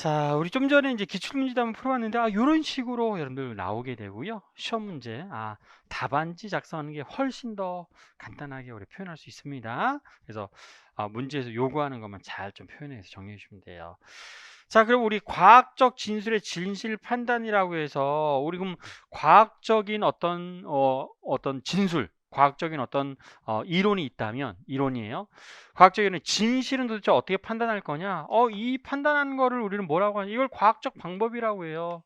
자, 우리 좀 전에 이제 기출문제도 한번 풀어봤는데, 요런 식으로 여러분들 나오게 되고요. 시험 문제, 답안지 작성하는 게 훨씬 더 간단하게 우리 표현할 수 있습니다. 그래서, 문제에서 요구하는 것만 잘 좀 표현해서 정리해 주시면 돼요. 자, 그럼 우리 과학적 진술의 진실 판단이라고 해서, 우리 그럼 과학적인 어떤 진술, 과학적인 어떤 이론이 있다면, 이론이에요. 과학적인 진실은 도대체 어떻게 판단할 거냐? 이 판단하는 거를 우리는 뭐라고 하냐? 이걸 과학적 방법이라고 해요.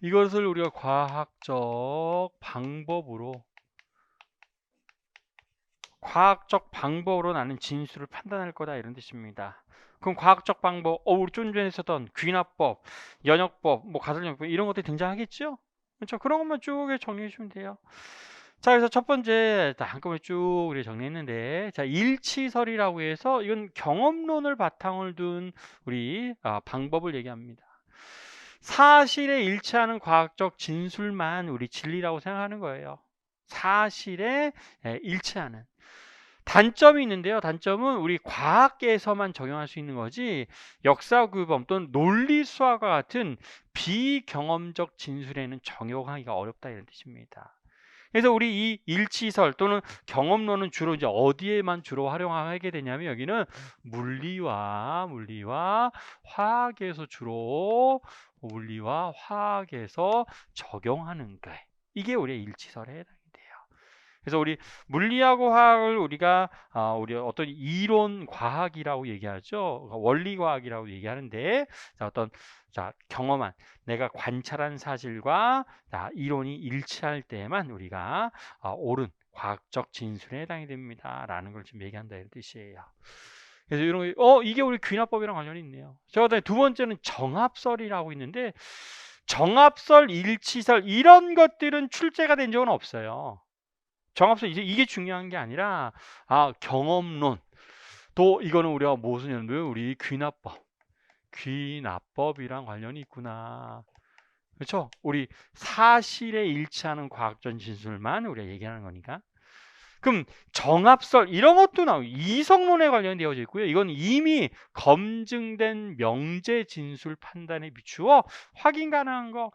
이것을 우리가 과학적 방법으로 나는 진술을 판단할 거다 이런 뜻입니다. 그럼 과학적 방법, 우리 좀 전에 썼던 귀납법, 연역법, 뭐 가설연역법 이런 것들이 등장하겠죠? 그렇죠? 그런 것만 쭉 정리해 주시면 돼요. 자, 그래서 첫 번째 한꺼번에 쭉 우리 정리했는데, 자, 일치설이라고 해서 이건 경험론을 바탕을 둔 우리 방법을 얘기합니다. 사실에 일치하는 과학적 진술만 우리 진리라고 생각하는 거예요. 사실에 일치하는. 단점이 있는데요. 단점은 우리 과학에서만 적용할 수 있는 거지 역사 규범 또는 논리 수학과 같은 비경험적 진술에는 적용하기가 어렵다 이런 뜻입니다. 그래서 우리 이 일치설 또는 경험론은 주로 이제 어디에만 주로 활용하게 되냐면 여기는 물리와 화학에서 적용하는 거예요. 이게 우리의 일치설에 해당이 돼요. 그래서 우리 물리하고 화학을 우리가 우리 어떤 이론 과학이라고 얘기하죠. 원리 과학이라고 얘기하는데 경험한 내가 관찰한 사실과 이론이 일치할 때만 우리가 옳은 과학적 진술에 해당이 됩니다라는 걸 지금 얘기한다 이런 뜻이에요. 그래서 이런 이게 우리 귀납법이랑 관련이 있네요. 그다음에 두 번째는 정합설이라고 있는데 정합설, 일치설 이런 것들은 출제가 된 적은 없어요. 정합설 이게 중요한 게 아니라 경험론 또 이거는 우리가 무슨 연도요? 우리 귀납법이랑 관련이 있구나. 그렇죠? 우리 사실에 일치하는 과학적 진술만 우리가 얘기하는 거니까. 그럼 정합설 이런 것도 나오고 이성론에 관련되어져 있고요. 이건 이미 검증된 명제 진술 판단에 비추어 확인 가능한 거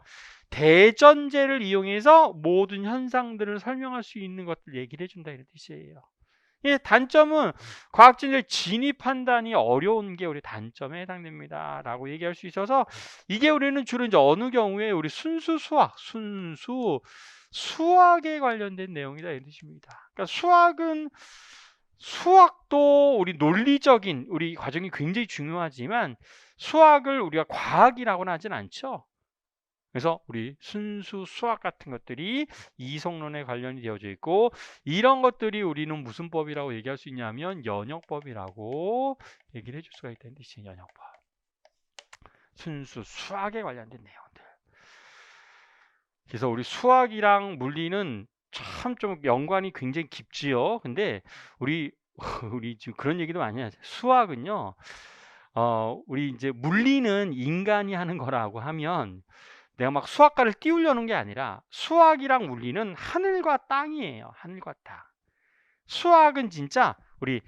대전제를 이용해서 모든 현상들을 설명할 수 있는 것들 얘기를 해준다 이런 뜻이에요. 예, 단점은 과학진의 진위 판단이 어려운 게 우리 단점에 해당됩니다. 라고 얘기할 수 있어서 이게 우리는 주로 이제 어느 경우에 우리 수학에 관련된 내용이다 이런 뜻입니다. 그러니까 수학도 우리 논리적인 우리 과정이 굉장히 중요하지만 수학을 우리가 과학이라고는 하진 않죠. 그래서 우리 순수 수학 같은 것들이 이성론에 관련이 되어져 있고 이런 것들이 우리는 무슨 법이라고 얘기할 수 있냐면 연역법이라고 얘기를 해줄 수가 있다는 뜻이에요. 연역법. 순수 수학에 관련된 내용들. 그래서 우리 수학이랑 물리는 참 좀 연관이 굉장히 깊지요. 근데 우리 지금 그런 얘기도 많이 하죠. 수학은요. 우리 이제 물리는 인간이 하는 거라고 하면 내가 막 수학과를 띄우려는 게 아니라 수학이랑 물리는 하늘과 땅이에요. 하늘과 땅. 수학은 진짜 우리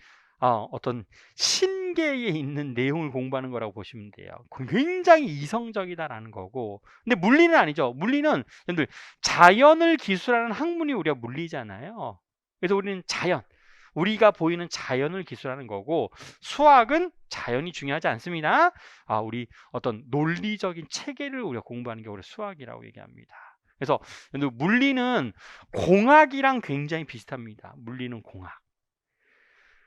어떤 신계에 있는 내용을 공부하는 거라고 보시면 돼요. 굉장히 이성적이다라는 거고. 근데 물리는 아니죠. 물리는 여러분들 자연을 기술하는 학문이 우리가 물리잖아요. 그래서 우리는 우리가 보이는 자연을 기술하는 거고 수학은 자연이 중요하지 않습니다. 우리 어떤 논리적인 체계를 우리가 공부하는 게 우리 수학이라고 얘기합니다. 그래서 물리는 공학이랑 굉장히 비슷합니다. 물리는 공학.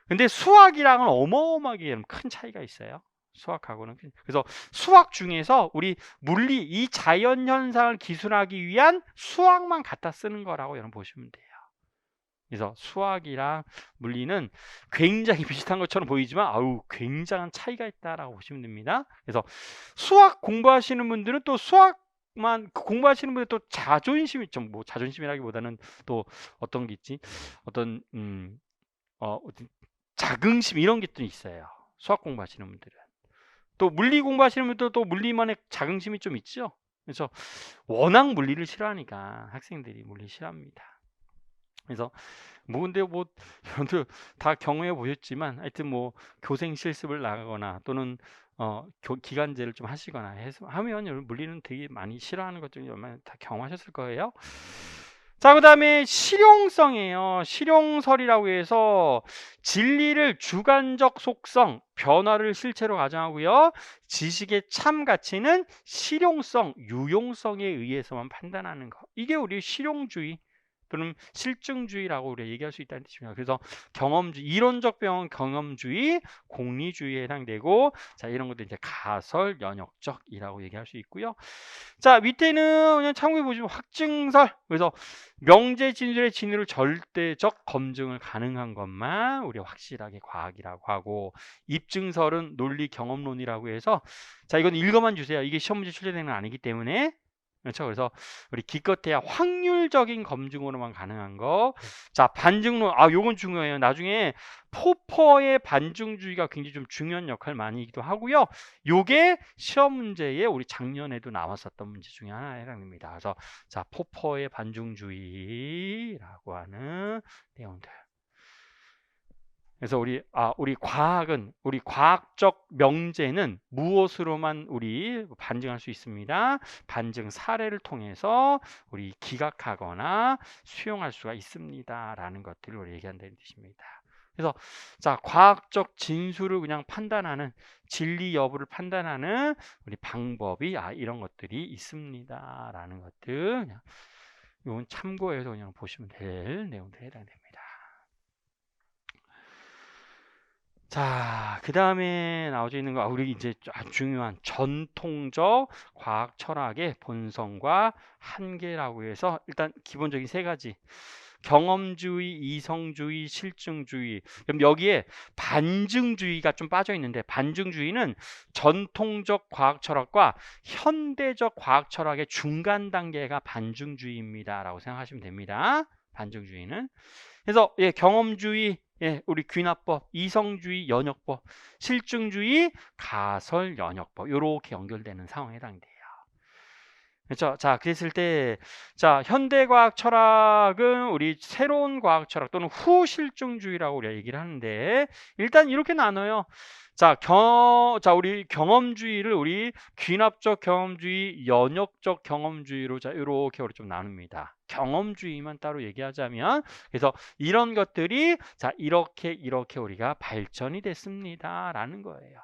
근데 수학이랑은 어마어마하게 큰 차이가 있어요. 수학하고는. 그래서 수학 중에서 우리 물리 이 자연 현상을 기술하기 위한 수학만 갖다 쓰는 거라고 여러분 보시면 돼요. 그래서 수학이랑 물리는 굉장히 비슷한 것처럼 보이지만 굉장한 차이가 있다라고 보시면 됩니다. 그래서 수학 공부하시는 분들은 또 수학만 공부하시는 분들 또 자존심이 좀 뭐 자존심이라기보다는 또 어떤 게 있지? 어떤 어떤 자긍심 이런 게 또 있어요. 수학 공부하시는 분들은. 또 물리 공부하시는 분들도 또 물리만의 자긍심이 좀 있죠. 그래서 워낙 물리를 싫어하니까 학생들이 물리 싫어합니다. 그래서 뭐 근데 뭐 여러분들 다 경험해 보셨지만 하여튼 뭐 교생 실습을 나가거나 또는 기간제를 좀 하시거나 해서 하면 여러분 물리는 되게 많이 싫어하는 것 중에 얼마나 다 경험하셨을 거예요. 자, 그다음에 실용성이에요. 실용설이라고 해서 진리를 주관적 속성, 변화를 실체로 가정하고요. 지식의 참 가치는 실용성, 유용성에 의해서만 판단하는 것. 이게 우리 실용주의 또는 실증주의라고 우리가 얘기할 수 있다는 뜻입니다. 그래서 경험주의, 이론적 경험주의, 공리주의에 해당되고, 자, 이런 것도 이제 가설, 연역적이라고 얘기할 수 있고요. 자, 밑에는 그냥 참고해 보시면 확증설. 그래서 명제 진술의 진위를 절대적 검증을 가능한 것만 우리가 확실하게 과학이라고 하고, 입증설은 논리 경험론이라고 해서, 자, 이건 읽어만 주세요. 이게 시험 문제 출제되는 건 아니기 때문에. 그렇죠. 그래서 우리 기껏해야 확률적인 검증으로만 가능한 거. 자, 반증론. 아, 요건 중요해요. 나중에 포퍼의 반증주의가 굉장히 좀 중요한 역할을 많이 하기도 하고요. 요게 시험 문제에 우리 작년에도 나왔었던 문제 중에 하나에 해당됩니다. 그래서 자, 포퍼의 반증주의라고 하는 내용들. 그래서 우리 과학은, 우리 과학적 명제는 무엇으로만 우리 반증할 수 있습니다. 반증 사례를 통해서 우리 기각하거나 수용할 수가 있습니다라는 것들을 우리 얘기한다는 뜻입니다. 그래서 자, 과학적 진술을 그냥 판단하는, 진리 여부를 판단하는 우리 방법이 이런 것들이 있습니다라는 것들, 그냥 이건 참고해서 그냥 보시면 될 내용들에 해당됩니다. 자, 그 다음에 나오져 있는 거, 우리 이제 아주 중요한 전통적 과학 철학의 본성과 한계라고 해서 일단 기본적인 세 가지. 경험주의, 이성주의, 실증주의. 그럼 여기에 반증주의가 좀 빠져 있는데, 반증주의는 전통적 과학 철학과 현대적 과학 철학의 중간 단계가 반증주의입니다라고 생각하시면 됩니다. 반증주의는. 그래서 경험주의, 우리 귀납법, 이성주의, 연역법, 실증주의, 가설, 연역법 이렇게 연결되는 상황에 해당돼요. 그렇죠? 자, 그랬을 때, 자, 현대과학 철학은 우리 새로운 과학 철학 또는 후실증주의라고 우리가 얘기를 하는데, 일단 이렇게 나눠요. 자, 우리 경험주의를 우리 귀납적 경험주의, 연역적 경험주의로 이렇게 우리 좀 나눕니다. 경험주의만 따로 얘기하자면, 그래서 이런 것들이 이렇게 우리가 발전이 됐습니다라는 거예요.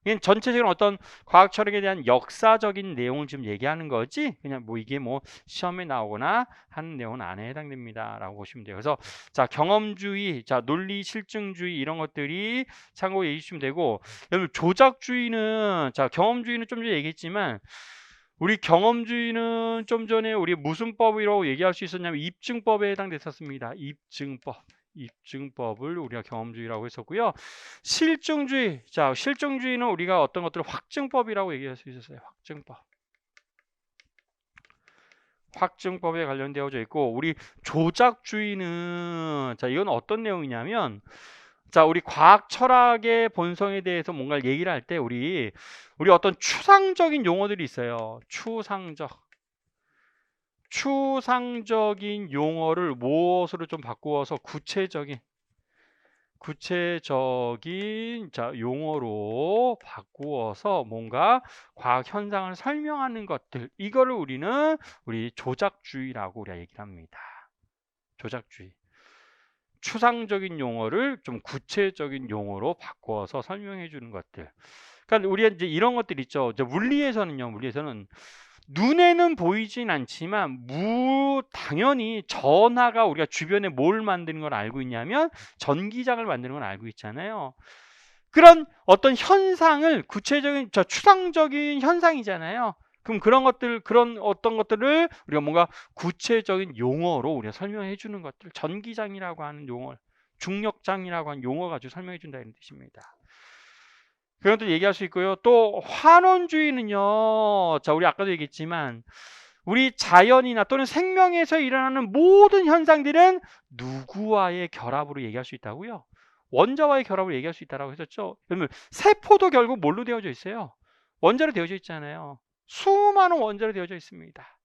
이건 전체적인 어떤 과학 철학에 대한 역사적인 내용을 지금 얘기하는 거지, 그냥 뭐 이게 뭐 시험에 나오거나 하는 내용은 안에 해당됩니다라고 보시면 돼요. 그래서 자, 경험주의, 자, 논리 실증주의 이런 것들이 참고해 주시면 되고, 여러분 조작주의는, 자, 경험주의는 좀 전에 얘기했지만 우리 경험주의는 좀 전에 우리 무슨 법이라고 얘기할 수 있었냐면 입증법에 해당됐었습니다. 입증법을 우리가 경험주의라고 했었고요. 실증주의, 자, 실증주의는 우리가 어떤 것들을 확증법이라고 얘기할 수 있었어요. 확증법에 관련되어져 있고, 우리 조작주의는, 자, 이건 어떤 내용이냐면, 자, 우리 과학 철학의 본성에 대해서 뭔가를 얘기를 할 때 우리 어떤 추상적인 용어들이 있어요. 추상적인 용어를 무엇으로 좀 바꾸어서 구체적인 자, 용어로 바꾸어서 뭔가 과학 현상을 설명하는 것들, 이거를 우리는 우리 조작주의라고 우리가 얘기를 합니다. 조작주의. 추상적인 용어를 좀 구체적인 용어로 바꿔서 설명해 주는 것들. 그러니까 우리가 이제 이런 것들 있죠. 이제 물리에서는 눈에는 보이진 않지만 당연히 전하가 우리가 주변에 뭘 만드는 걸 알고 있냐면 전기장을 만드는 걸 알고 있잖아요. 그런 어떤 현상을 구체적인 추상적인 현상이잖아요. 그럼 그런 어떤 것들을 우리가 뭔가 구체적인 용어로 우리가 설명해 주는 것들, 전기장이라고 하는 용어, 중력장이라고 하는 용어 가지고 설명해 준다는 뜻입니다. 그런 것도 얘기할 수 있고요. 또 환원주의는요. 자, 우리 아까도 얘기했지만 우리 자연이나 또는 생명에서 일어나는 모든 현상들은 누구와의 결합으로 얘기할 수 있다고요? 원자와의 결합을 얘기할 수 있다라고 했었죠. 여러분, 세포도 결국 뭘로 되어져 있어요? 원자로 되어져 있잖아요. 수많은 원자로 되어져 있습니다.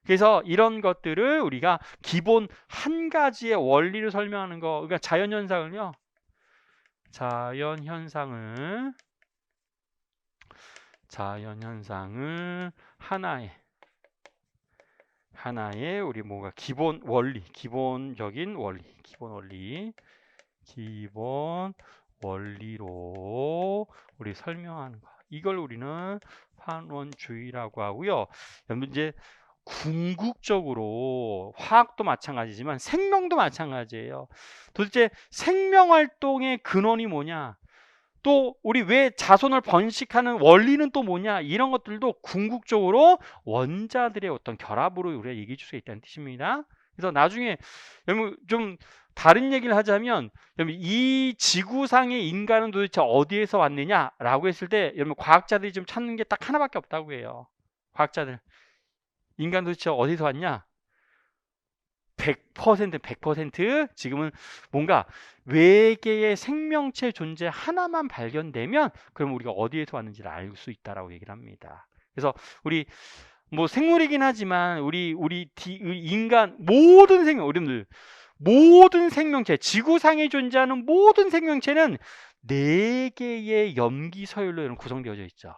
그래서 이런 것들을 우리가 기본 한 가지의 원리를 설명하는 거, 그러니까 자연현상을 하나의 우리 뭔가 기본 원리로 우리 설명하는 거. 이걸 우리는 판원주의라고 하고요. 여러분 이제 궁극적으로 화학도 마찬가지지만 생명도 마찬가지예요. 도대체 생명활동의 근원이 뭐냐? 또 우리 왜 자손을 번식하는 원리는 또 뭐냐? 이런 것들도 궁극적으로 원자들의 어떤 결합으로 우리가 얘기해 줄 수 있다는 뜻입니다. 그래서 나중에 여러분 좀 다른 얘기를 하자면 여러분 이 지구상의 인간은 도대체 어디에서 왔느냐라고 했을 때 여러분 과학자들이 좀 찾는 게 딱 하나밖에 없다고 해요. 과학자들. 인간 도대체 어디서 왔냐? 100% 지금은 뭔가 외계의 생명체 존재 하나만 발견되면 그럼 우리가 어디에서 왔는지를 알 수 있다라고 얘기를 합니다. 그래서 우리 뭐 생물이긴 하지만 우리 인간 모든 우리들 모든 생명체, 지구상에 존재하는 모든 생명체는 4개의 염기 서열로 구성되어져 있죠.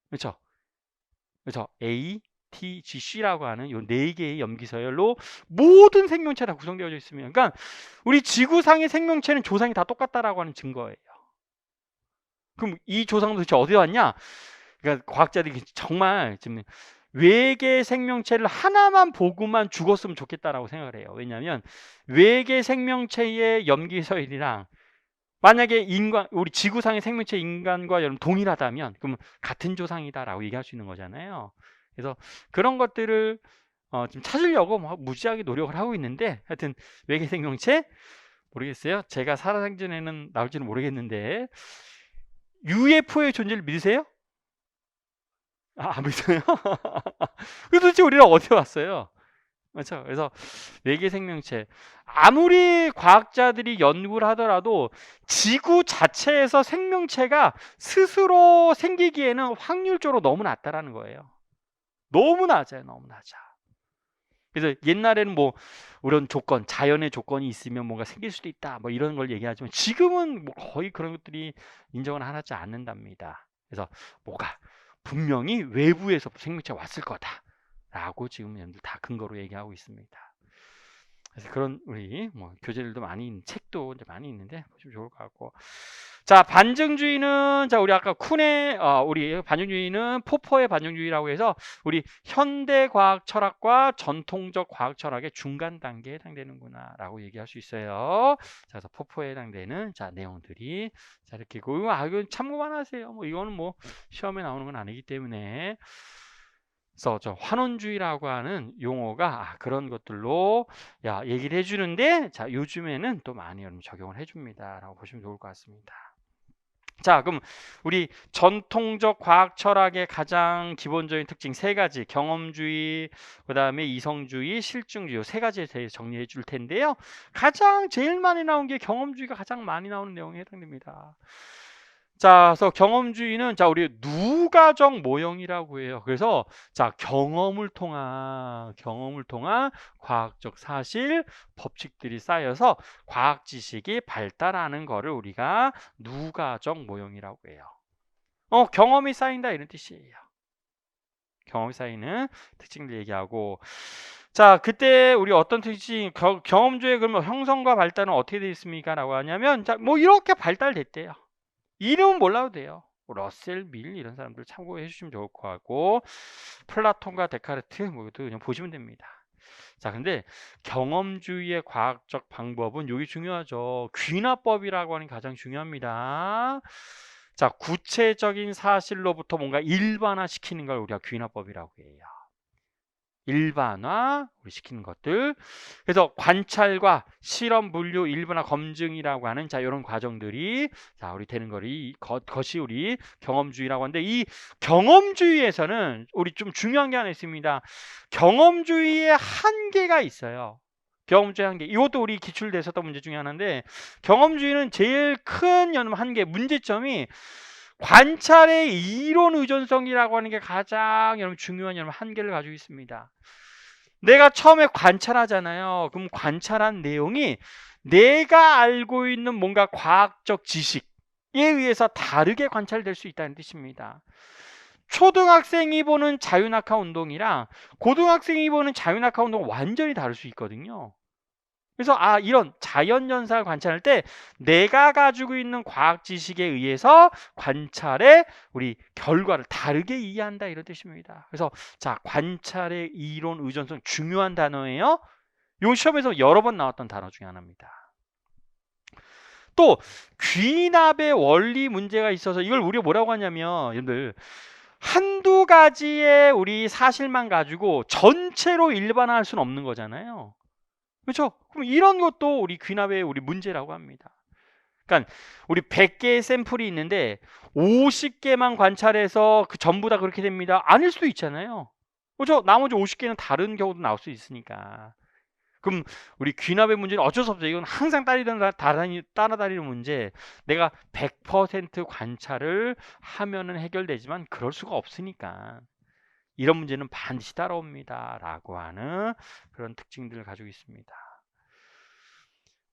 그렇죠? 그래서 A, T, G, C라고 하는 이 4개의 염기서열로 모든 생명체가 다 구성되어져 있습니다. 그러니까 우리 지구상의 생명체는 조상이 다 똑같다라고 하는 증거예요. 그럼 이 조상도 도대체 어디 왔냐? 그러니까 과학자들이 정말 지금 외계 생명체를 하나만 보고만 죽었으면 좋겠다라고 생각을 해요. 왜냐하면 외계 생명체의 염기서열이랑 만약에 우리 지구상의 생명체 인간과 여러분 동일하다면 그러면 같은 조상이다라고 얘기할 수 있는 거잖아요. 그래서 그런 것들을 좀 찾으려고 무지하게 노력을 하고 있는데 하여튼 외계 생명체 모르겠어요. 제가 살아생전에는 나올지는 모르겠는데 UFO의 존재를 믿으세요? 안 믿어요? 도대체 우리는 어디 왔어요? 그렇죠. 그래서 외계 생명체 아무리 과학자들이 연구를 하더라도 지구 자체에서 생명체가 스스로 생기기에는 확률적으로 너무 낮다라는 거예요. 너무 낮아요. 너무 낮아. 그래서 옛날에는 뭐 이런 조건, 자연의 조건이 있으면 뭔가 생길 수도 있다 뭐 이런 걸 얘기하지만 지금은 뭐 거의 그런 것들이 인정을 하지 않는답니다. 그래서 뭐가 분명히 외부에서 생명체가 왔을 거다라고 지금 여러분들 다 근거로 얘기하고 있습니다. 그래서 그런 우리 뭐 교재들도 많이 책도 이제 많이 있는데 보시면 좋을 것 같고. 자, 반증주의는 우리 아까 쿤의 우리 반증주의는 포퍼의 반증주의라고 해서 우리 현대 과학 철학과 전통적 과학 철학의 중간 단계에 해당되는구나라고 얘기할 수 있어요. 자, 그래서 포퍼에 해당되는 내용들이 이렇게 있고 이건 참고만 하세요. 뭐 이거는 뭐 시험에 나오는 건 아니기 때문에. 그래서 저 환원주의라고 하는 용어가 그런 것들로 얘기를 해주는데 요즘에는 또 많이 여러분 적용을 해줍니다라고 보시면 좋을 것 같습니다. 자, 그럼 우리 전통적 과학 철학의 가장 기본적인 특징 3가지, 경험주의, 그 다음에 이성주의, 실증주의 3가지에 대해서 정리해 줄 텐데요. 가장 제일 많이 나온 게 경험주의가 가장 많이 나오는 내용에 해당됩니다. 자, 그래서 경험주의는 우리 누가적 모형이라고 해요. 그래서 경험을 통한 과학적 사실, 법칙들이 쌓여서 과학 지식이 발달하는 거를 우리가 누가적 모형이라고 해요. 경험이 쌓인다 이런 뜻이에요. 경험이 쌓이는 특징들 얘기하고 그때 우리 어떤 특징 경험주의 그러면 형성과 발달은 어떻게 되어 있습니까? 라고 하냐면 뭐 이렇게 발달됐대요. 이름은 몰라도 돼요. 러셀, 밀 이런 사람들 참고해 주시면 좋을 것 같고 플라톤과 데카르트 뭐도 그냥 보시면 됩니다. 근데 경험주의의 과학적 방법은 여기 중요하죠. 귀납법이라고 하는 게 가장 중요합니다. 구체적인 사실로부터 뭔가 일반화시키는 걸 우리가 귀납법이라고 해요. 일반화 시키는 것들. 그래서 관찰과 실험, 분류, 일반화, 검증이라고 하는 이런 과정들이 우리 되는 것이 우리 경험주의라고 하는데 이 경험주의에서는 우리 좀 중요한 게 하나 있습니다. 경험주의의 한계가 있어요. 경험주의 한계. 이것도 우리 기출됐었던 문제 중에 하나인데 경험주의는 제일 큰 한계, 문제점이 관찰의 이론 의존성이라고 하는 게 가장 여러분 중요한 여러분 한계를 가지고 있습니다. 내가 처음에 관찰하잖아요. 그럼 관찰한 내용이 내가 알고 있는 뭔가 과학적 지식에 의해서 다르게 관찰될 수 있다는 뜻입니다. 초등학생이 보는 자유낙하 운동이랑 고등학생이 보는 자유낙하 운동은 완전히 다를 수 있거든요. 그래서 이런 자연현상을 관찰할 때 내가 가지고 있는 과학 지식에 의해서 관찰의 우리 결과를 다르게 이해한다 이런 뜻입니다. 그래서 자, 관찰의 이론 의존성 중요한 단어예요. 요 시험에서 여러 번 나왔던 단어 중에 하나입니다. 또 귀납의 원리 문제가 있어서 이걸 우리가 뭐라고 하냐면 여러분들 한두 가지의 우리 사실만 가지고 전체로 일반화할 수는 없는 거잖아요. 그렇죠? 그럼 이런 것도 우리 귀납의 우리 문제라고 합니다. 그러니까 우리 100개의 샘플이 있는데 50개만 관찰해서 그 전부 다 그렇게 됩니다. 아닐 수도 있잖아요. 그렇죠? 나머지 50개는 다른 경우도 나올 수 있으니까. 그럼 우리 귀납의 문제는 어쩔 수 없어요. 이건 항상 따라다니는 문제. 내가 100% 관찰을 하면은 해결되지만 그럴 수가 없으니까. 이런 문제는 반드시 따라옵니다. 라고 하는 그런 특징들을 가지고 있습니다.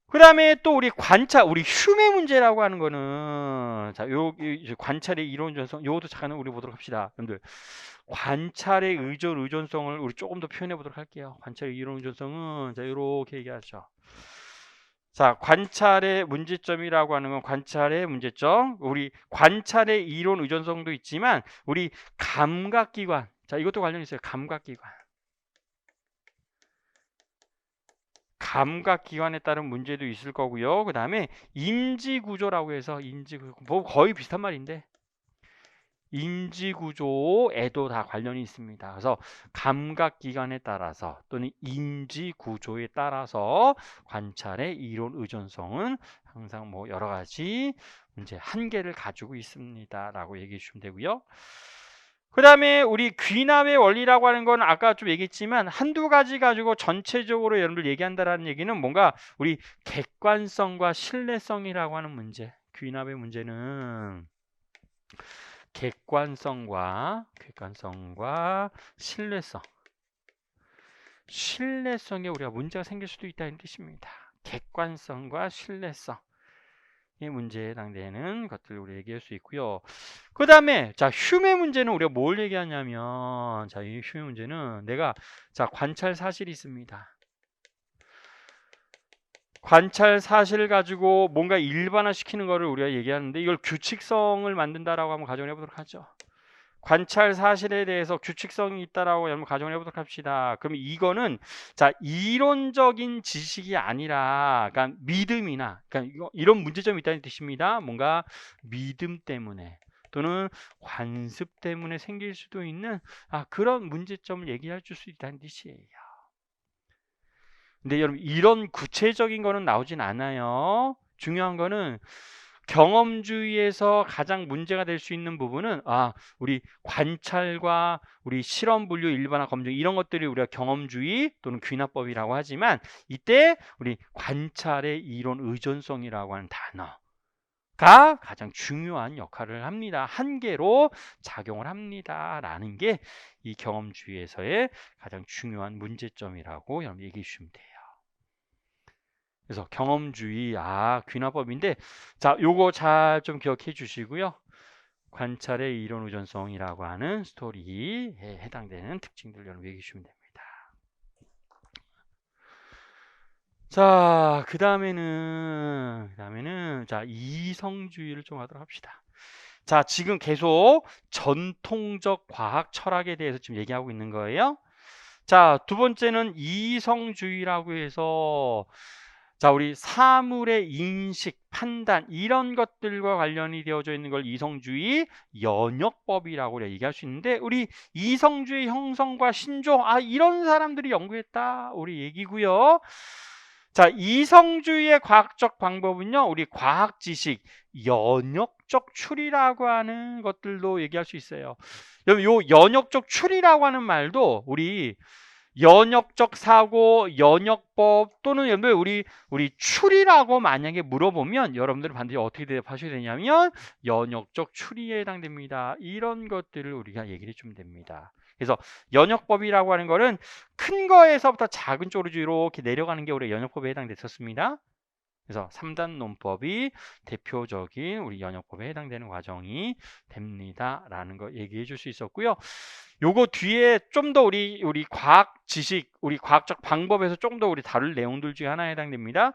그 다음에 또 우리 관찰, 우리 흉의 문제라고 하는 거는, 자, 관찰의 이론 전성, 요것도 잠깐 우리 보도록 합시다. 여러분들, 관찰의 의존성을 우리 조금 더 표현해 보도록 할게요. 관찰의 이론 의존성은, 자, 요렇게 얘기하죠. 자, 관찰의 문제점이라고 하는 건 관찰의 문제점, 우리 관찰의 이론 의존성도 있지만, 우리 감각기관, 자, 이것도 관련이 있어요. 감각기관. 감각기관에 따른 문제도 있을 거고요. 그 다음에 인지구조라고 해서 인지구조, 뭐 거의 비슷한 말인데 인지구조에도 다 관련이 있습니다. 그래서 감각기관에 따라서 또는 인지구조에 따라서 관찰의 이론 의존성은 항상 뭐 여러 가지 문제 한계를 가지고 있습니다. 라고 얘기해 주시면 되고요. 그 다음에 우리 귀납의 원리라고 하는 건 아까 좀 얘기했지만 한두 가지 가지고 전체적으로 여러분들 얘기한다라는 얘기는 뭔가 우리 객관성과 신뢰성이라고 하는 문제. 귀납의 문제는 객관성과 신뢰성에 우리가 문제가 생길 수도 있다는 뜻입니다. 객관성과 신뢰성. 이 문제에 해당되는 것들을 우리 얘기할 수 있고요. 그 다음에 자, 흉의 문제는 우리가 뭘 얘기하냐면, 자, 이 흉의 문제는 내가 자, 관찰 사실이 있습니다. 관찰 사실을 가지고 뭔가 일반화시키는 거를 우리가 얘기하는데 이걸 규칙성을 만든다라고 한번 가정해 보도록 하죠. 관찰 사실에 대해서 규칙성이 있다라고 한번 가정해 보도록 합시다. 그럼 이거는 자, 이론적인 지식이 아니라 그러니까 믿음이나 그러니까 이런 문제점이 있다는 뜻입니다. 뭔가 믿음 때문에 또는 관습 때문에 생길 수도 있는 그런 문제점을 얘기해 줄 수 있다는 뜻이에요. 근데 여러분 이런 구체적인 거는 나오진 않아요. 중요한 거는 경험주의에서 가장 문제가 될 수 있는 부분은 우리 관찰과 우리 실험 분류 일반화 검증 이런 것들이 우리가 경험주의 또는 귀납법이라고 하지만 이때 우리 관찰의 이론 의존성이라고 하는 단어가 가장 중요한 역할을 합니다. 한계로 작용을 합니다라는 게 이 경험주의에서의 가장 중요한 문제점이라고 여러분 얘기해 주시면 돼요. 그래서 경험주의, 귀납법인데, 자, 요거 잘 좀 기억해 주시고요. 관찰의 이론 의존성이라고 하는 스토리에 해당되는 특징들 여러분 얘기해 주시면 됩니다. 자, 그 다음에는, 자, 이성주의를 좀 하도록 합시다. 자, 지금 계속 전통적 과학 철학에 대해서 지금 얘기하고 있는 거예요. 자, 두 번째는 이성주의라고 해서 자, 우리 사물의 인식, 판단 이런 것들과 관련이 되어져 있는 걸 이성주의 연역법이라고 얘기할 수 있는데 우리 이성주의 형성과 신조 이런 사람들이 연구했다 우리 얘기고요. 자, 이성주의의 과학적 방법은요. 우리 과학 지식 연역적 추리라고 하는 것들도 얘기할 수 있어요. 여러분 요 연역적 추리라고 하는 말도 우리 연역적 사고, 연역법 또는 여러분들 우리 추리라고 만약에 물어보면 여러분들은 반드시 어떻게 대답하셔야 되냐면 연역적 추리에 해당됩니다. 이런 것들을 우리가 얘기를 해주면 됩니다. 그래서 연역법이라고 하는 거는 큰 거에서부터 작은 쪽으로 이렇게 내려가는 게 우리 연역법에 해당됐었습니다. 그래서 3단 논법이 대표적인 우리 연역법에 해당되는 과정이 됩니다라는 거 얘기해 줄 수 있었고요. 요거 뒤에 좀 더 우리 과학 지식, 우리 과학적 방법에서 좀 더 우리 다룰 내용들 중에 하나에 해당됩니다.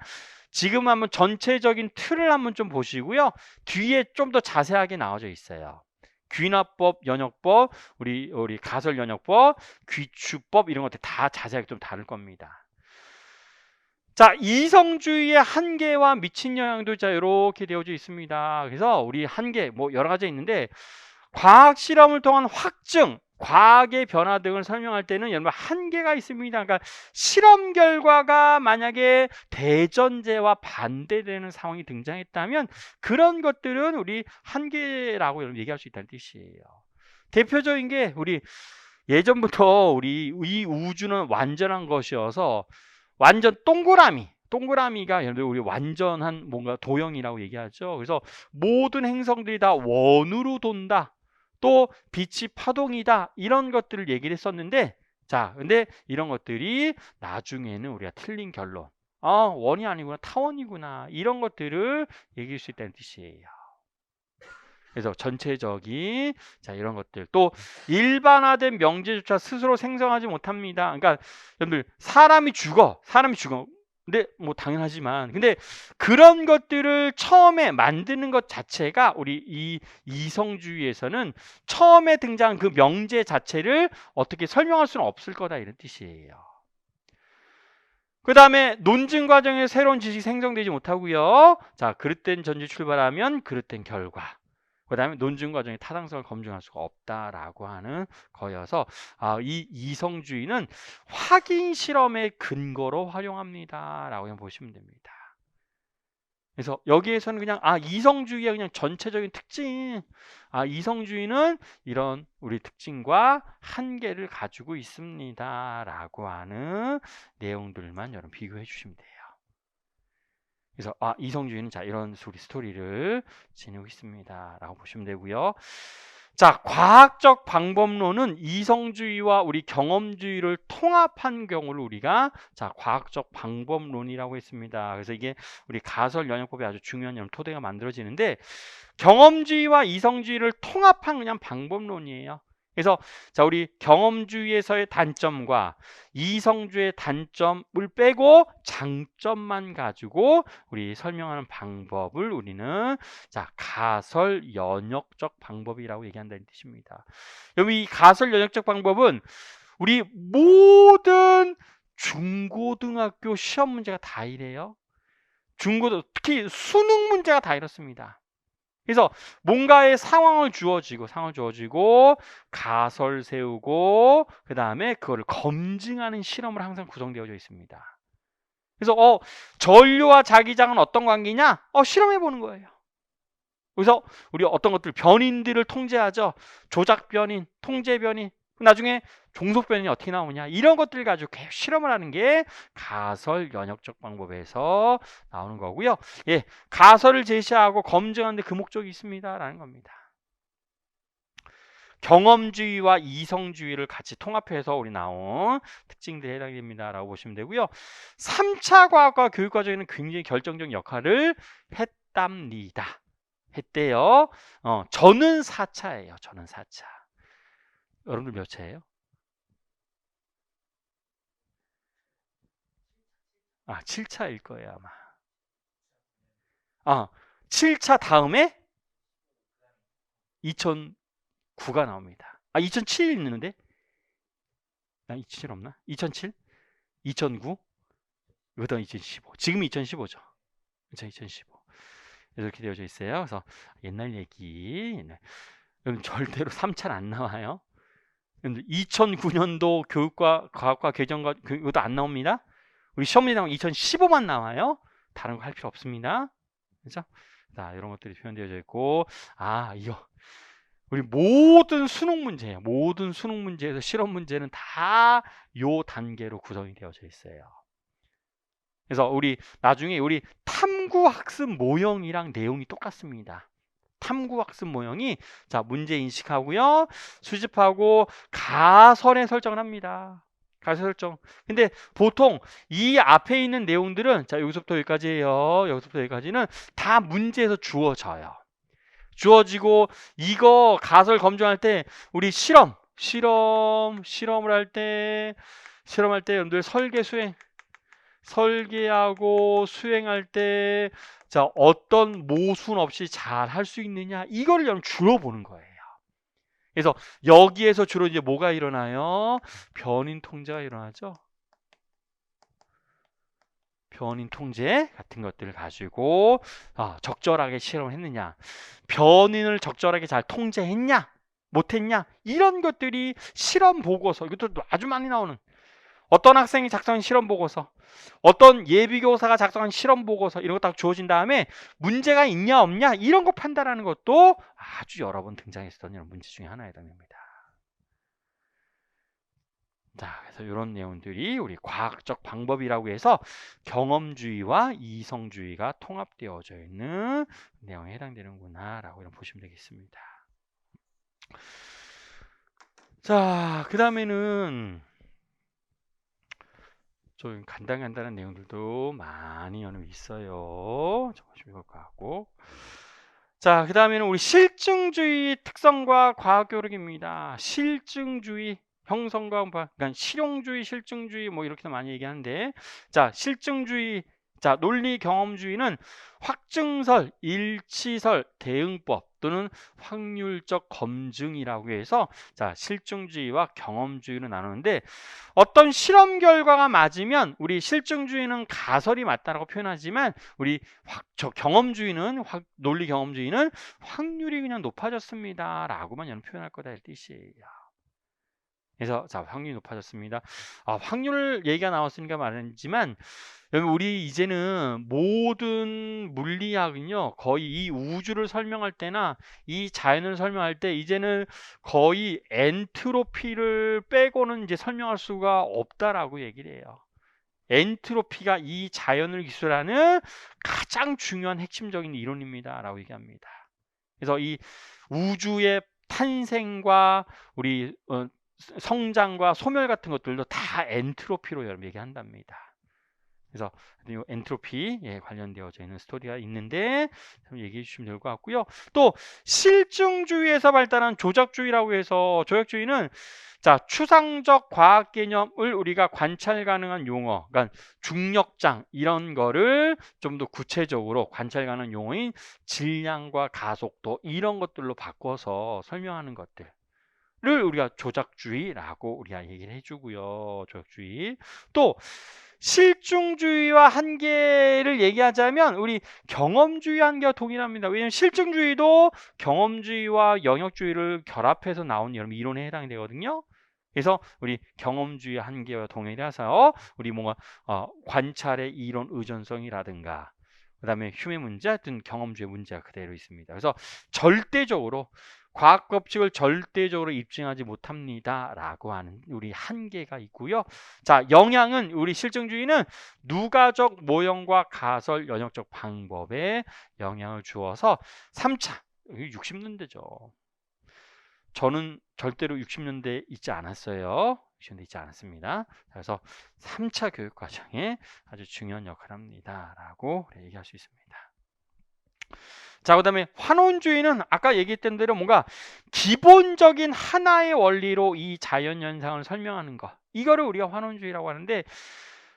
지금 한번 전체적인 틀을 한번 좀 보시고요. 뒤에 좀 더 자세하게 나와져 있어요. 귀납법, 연역법, 우리 가설 연역법, 귀추법 이런 것들 다 자세하게 좀 다룰 겁니다. 자, 이성주의의 한계와 미친 영향도 자 이렇게 되어져 있습니다. 그래서 우리 한계 뭐 여러 가지 있는데 과학 실험을 통한 확증, 과학의 변화 등을 설명할 때는 여러분 한계가 있습니다. 그러니까 실험 결과가 만약에 대전제와 반대되는 상황이 등장했다면 그런 것들은 우리 한계라고 여러분 얘기할 수 있다는 뜻이에요. 대표적인 게 우리 예전부터 우리 이 우주는 완전한 것이어서 완전 동그라미가 예를 들어 우리 완전한 뭔가 도형이라고 얘기하죠. 그래서 모든 행성들이 다 원으로 돈다. 또 빛이 파동이다. 이런 것들을 얘기를 했었는데 자, 근데 이런 것들이 나중에는 우리가 틀린 결론. 원이 아니구나. 타원이구나. 이런 것들을 얘기할 수 있다는 뜻이에요. 그래서 전체적인 자 이런 것들 또 일반화된 명제조차 스스로 생성하지 못합니다. 그러니까 여러분들 사람이 죽어. 근데 뭐 당연하지만 근데 그런 것들을 처음에 만드는 것 자체가 우리 이 이성주의에서는 처음에 등장한 그 명제 자체를 어떻게 설명할 수는 없을 거다 이런 뜻이에요. 그 다음에 논증 과정에 새로운 지식이 생성되지 못하고요. 자, 그릇된 전제 출발하면 그릇된 결과. 그 다음에 논증 과정의 타당성을 검증할 수가 없다라고 하는 거여서 이 이성주의는 확인 실험의 근거로 활용합니다 라고 그냥 보시면 됩니다. 그래서 여기에서는 그냥 이성주의의 그냥 전체적인 특징, 이성주의는 이런 우리 특징과 한계를 가지고 있습니다 라고 하는 내용들만 여러분 비교해 주시면 돼요. 그래서 이성주의는 자 이런 우리 스토리를 지니고 있습니다 라고 보시면 되고요. 자, 과학적 방법론은 이성주의와 우리 경험주의를 통합한 경우를 우리가 자 과학적 방법론이라고 했습니다. 그래서 이게 우리 가설 연역법에 아주 중요한 토대가 만들어지는데 경험주의와 이성주의를 통합한 그냥 방법론이에요. 그래서 자 우리 경험주의에서의 단점과 이성주의의 단점을 빼고 장점만 가지고 우리 설명하는 방법을 우리는 자 가설 연역적 방법이라고 얘기한다는 뜻입니다. 여기 이 가설 연역적 방법은 우리 모든 중고등학교 시험 문제가 다 이래요. 특히 수능 문제가 다 이렇습니다. 그래서 뭔가의 상황을 주어지고 가설 세우고 그 다음에 그거를 검증하는 실험을 항상 구성되어져 있습니다. 그래서 전류와 자기장은 어떤 관계냐? 실험해 보는 거예요. 그래서 우리 어떤 것들 변인들을 통제하죠. 조작 변인, 통제 변인, 나중에 종속 변인이 어떻게 나오냐 이런 것들 가지고 계속 실험을 하는 게 가설 연역적 방법에서 나오는 거고요. 예, 가설을 제시하고 검증하는데 그 목적이 있습니다라는 겁니다. 경험주의와 이성주의를 같이 통합해서 우리 나온 특징들에 해당이 됩니다라고 보시면 되고요. 3차 과학과 교육과정에는 굉장히 결정적 역할을 했대요. 저는 4차예요. 저는 4차. 여러분들 몇 차예요? 7차일 거예요, 아마. 7차 다음에 2009가 나옵니다. 2007 있는데? 2007 없나? 2007? 2009? 이거다 2015. 지금이 2015죠. 2015. 이렇게 되어져 있어요. 그래서 옛날 얘기. 여러분 절대로 3차는 안 나와요. 2009년도 교육과 과학과 개정과 이것도 안 나옵니다. 우리 시험 문제 나오면 2015만 나와요. 다른 거 할 필요 없습니다. 그렇죠? 자, 이런 것들이 표현되어져 있고 이거 우리 모든 수능 문제예요. 모든 수능 문제에서 실험 문제는 다 요 단계로 구성이 되어져 있어요. 그래서 우리 나중에 우리 탐구학습 모형이랑 내용이 똑같습니다. 탐구학습 모형이 자 문제 인식하고요, 수집하고 가설의 설정을 합니다. 가설 설정. 근데 보통 이 앞에 있는 내용들은 자 여기서부터 여기까지예요. 여기서부터 여기까지는 다 문제에서 주어져요. 주어지고 이거 가설 검증할 때 우리 실험을 할 때 여러분들 설계하고 수행할 때 자 어떤 모순 없이 잘 할 수 있느냐 이걸 여러분 주로 보는 거예요. 그래서 여기에서 주로 이제 뭐가 일어나요? 변인 통제가 일어나죠. 변인 통제 같은 것들을 가지고 적절하게 실험을 했느냐, 변인을 적절하게 잘 통제했냐 못했냐, 이런 것들이 실험 보고서, 이것도 아주 많이 나오는, 어떤 학생이 작성한 실험 보고서, 어떤 예비교사가 작성한 실험 보고서, 이런 거 딱 주어진 다음에 문제가 있냐 없냐 이런 거 판단하는 것도 아주 여러 번 등장했었던 이런 문제 중에 하나에 해당됩니다. 자, 그래서 이런 내용들이 우리 과학적 방법이라고 해서 경험주의와 이성주의가 통합되어져 있는 내용에 해당되는구나 라고 보시면 되겠습니다. 자, 그 다음에는 좀 간단한 내용들도 많이 있어요. 보시면 좋을 것 같고. 자, 그 다음에는 우리 실증주의 특성과 과학 교육입니다. 실증주의 형성과, 그러니까 실용주의, 실증주의 뭐 이렇게 많이 얘기하는데, 자, 실증주의, 자, 논리 경험주의는 확증설, 일치설, 대응법 또는 확률적 검증이라고 해서 자, 실증주의와 경험주의로 나누는데, 어떤 실험 결과가 맞으면 우리 실증주의는 가설이 맞다라고 표현하지만 우리 논리 경험주의는 확률이 그냥 높아졌습니다 라고만 표현할 거다 이 뜻이에요. 그래서 자, 확률이 높아졌습니다. 확률 얘기가 나왔으니까 말했지만 여러분, 우리 이제는 모든 물리학은요 거의 이 우주를 설명할 때나 이 자연을 설명할 때 이제는 거의 엔트로피를 빼고는 이제 설명할 수가 없다라고 얘기를 해요. 엔트로피가 이 자연을 기술하는 가장 중요한 핵심적인 이론입니다 라고 얘기합니다. 그래서 이 우주의 탄생과 우리 성장과 소멸 같은 것들도 다 엔트로피로 여러분 얘기한답니다. 그래서 엔트로피에 관련되어져 있는 스토리가 있는데 얘기해 주시면 될 것 같고요. 또 실증주의에서 발달한 조작주의라고 해서, 조작주의는 자, 추상적 과학 개념을 우리가 관찰 가능한 용어, 그러니까 중력장 이런 거를 좀 더 구체적으로 관찰 가능한 용어인 질량과 가속도 이런 것들로 바꿔서 설명하는 것들 를 우리가 조작주의라고 우리가 얘기를 해주고요. 조작주의. 또 실증주의와 한계를 얘기하자면 우리 경험주의 한계와 동일합니다. 왜냐하면 실증주의도 경험주의와 영역주의를 결합해서 나온 여러 이론에 해당이 되거든요. 그래서 우리 경험주의 한계와 동일해서 우리 뭔가 관찰의 이론 의존성이라든가 그 다음에 휴메 문제, 하여튼 경험주의 문제가 그대로 있습니다. 그래서 절대적으로 과학 법칙을 절대적으로 입증하지 못합니다 라고 하는 우리 한계가 있고요. 자, 영향은 우리 실증주의는 누가적 모형과 가설 연역적 방법에 영향을 주어서 3차 60년대죠. 저는 절대로 60년대에 있지 않았어요. 60년대에 있지 않았습니다. 그래서 3차 교육 과정에 아주 중요한 역할을 합니다 라고 얘기할 수 있습니다. 자, 그 다음에 환원주의는 아까 얘기했던 대로 뭔가 기본적인 하나의 원리로 이 자연현상을 설명하는 것, 이거를 우리가 환원주의라고 하는데,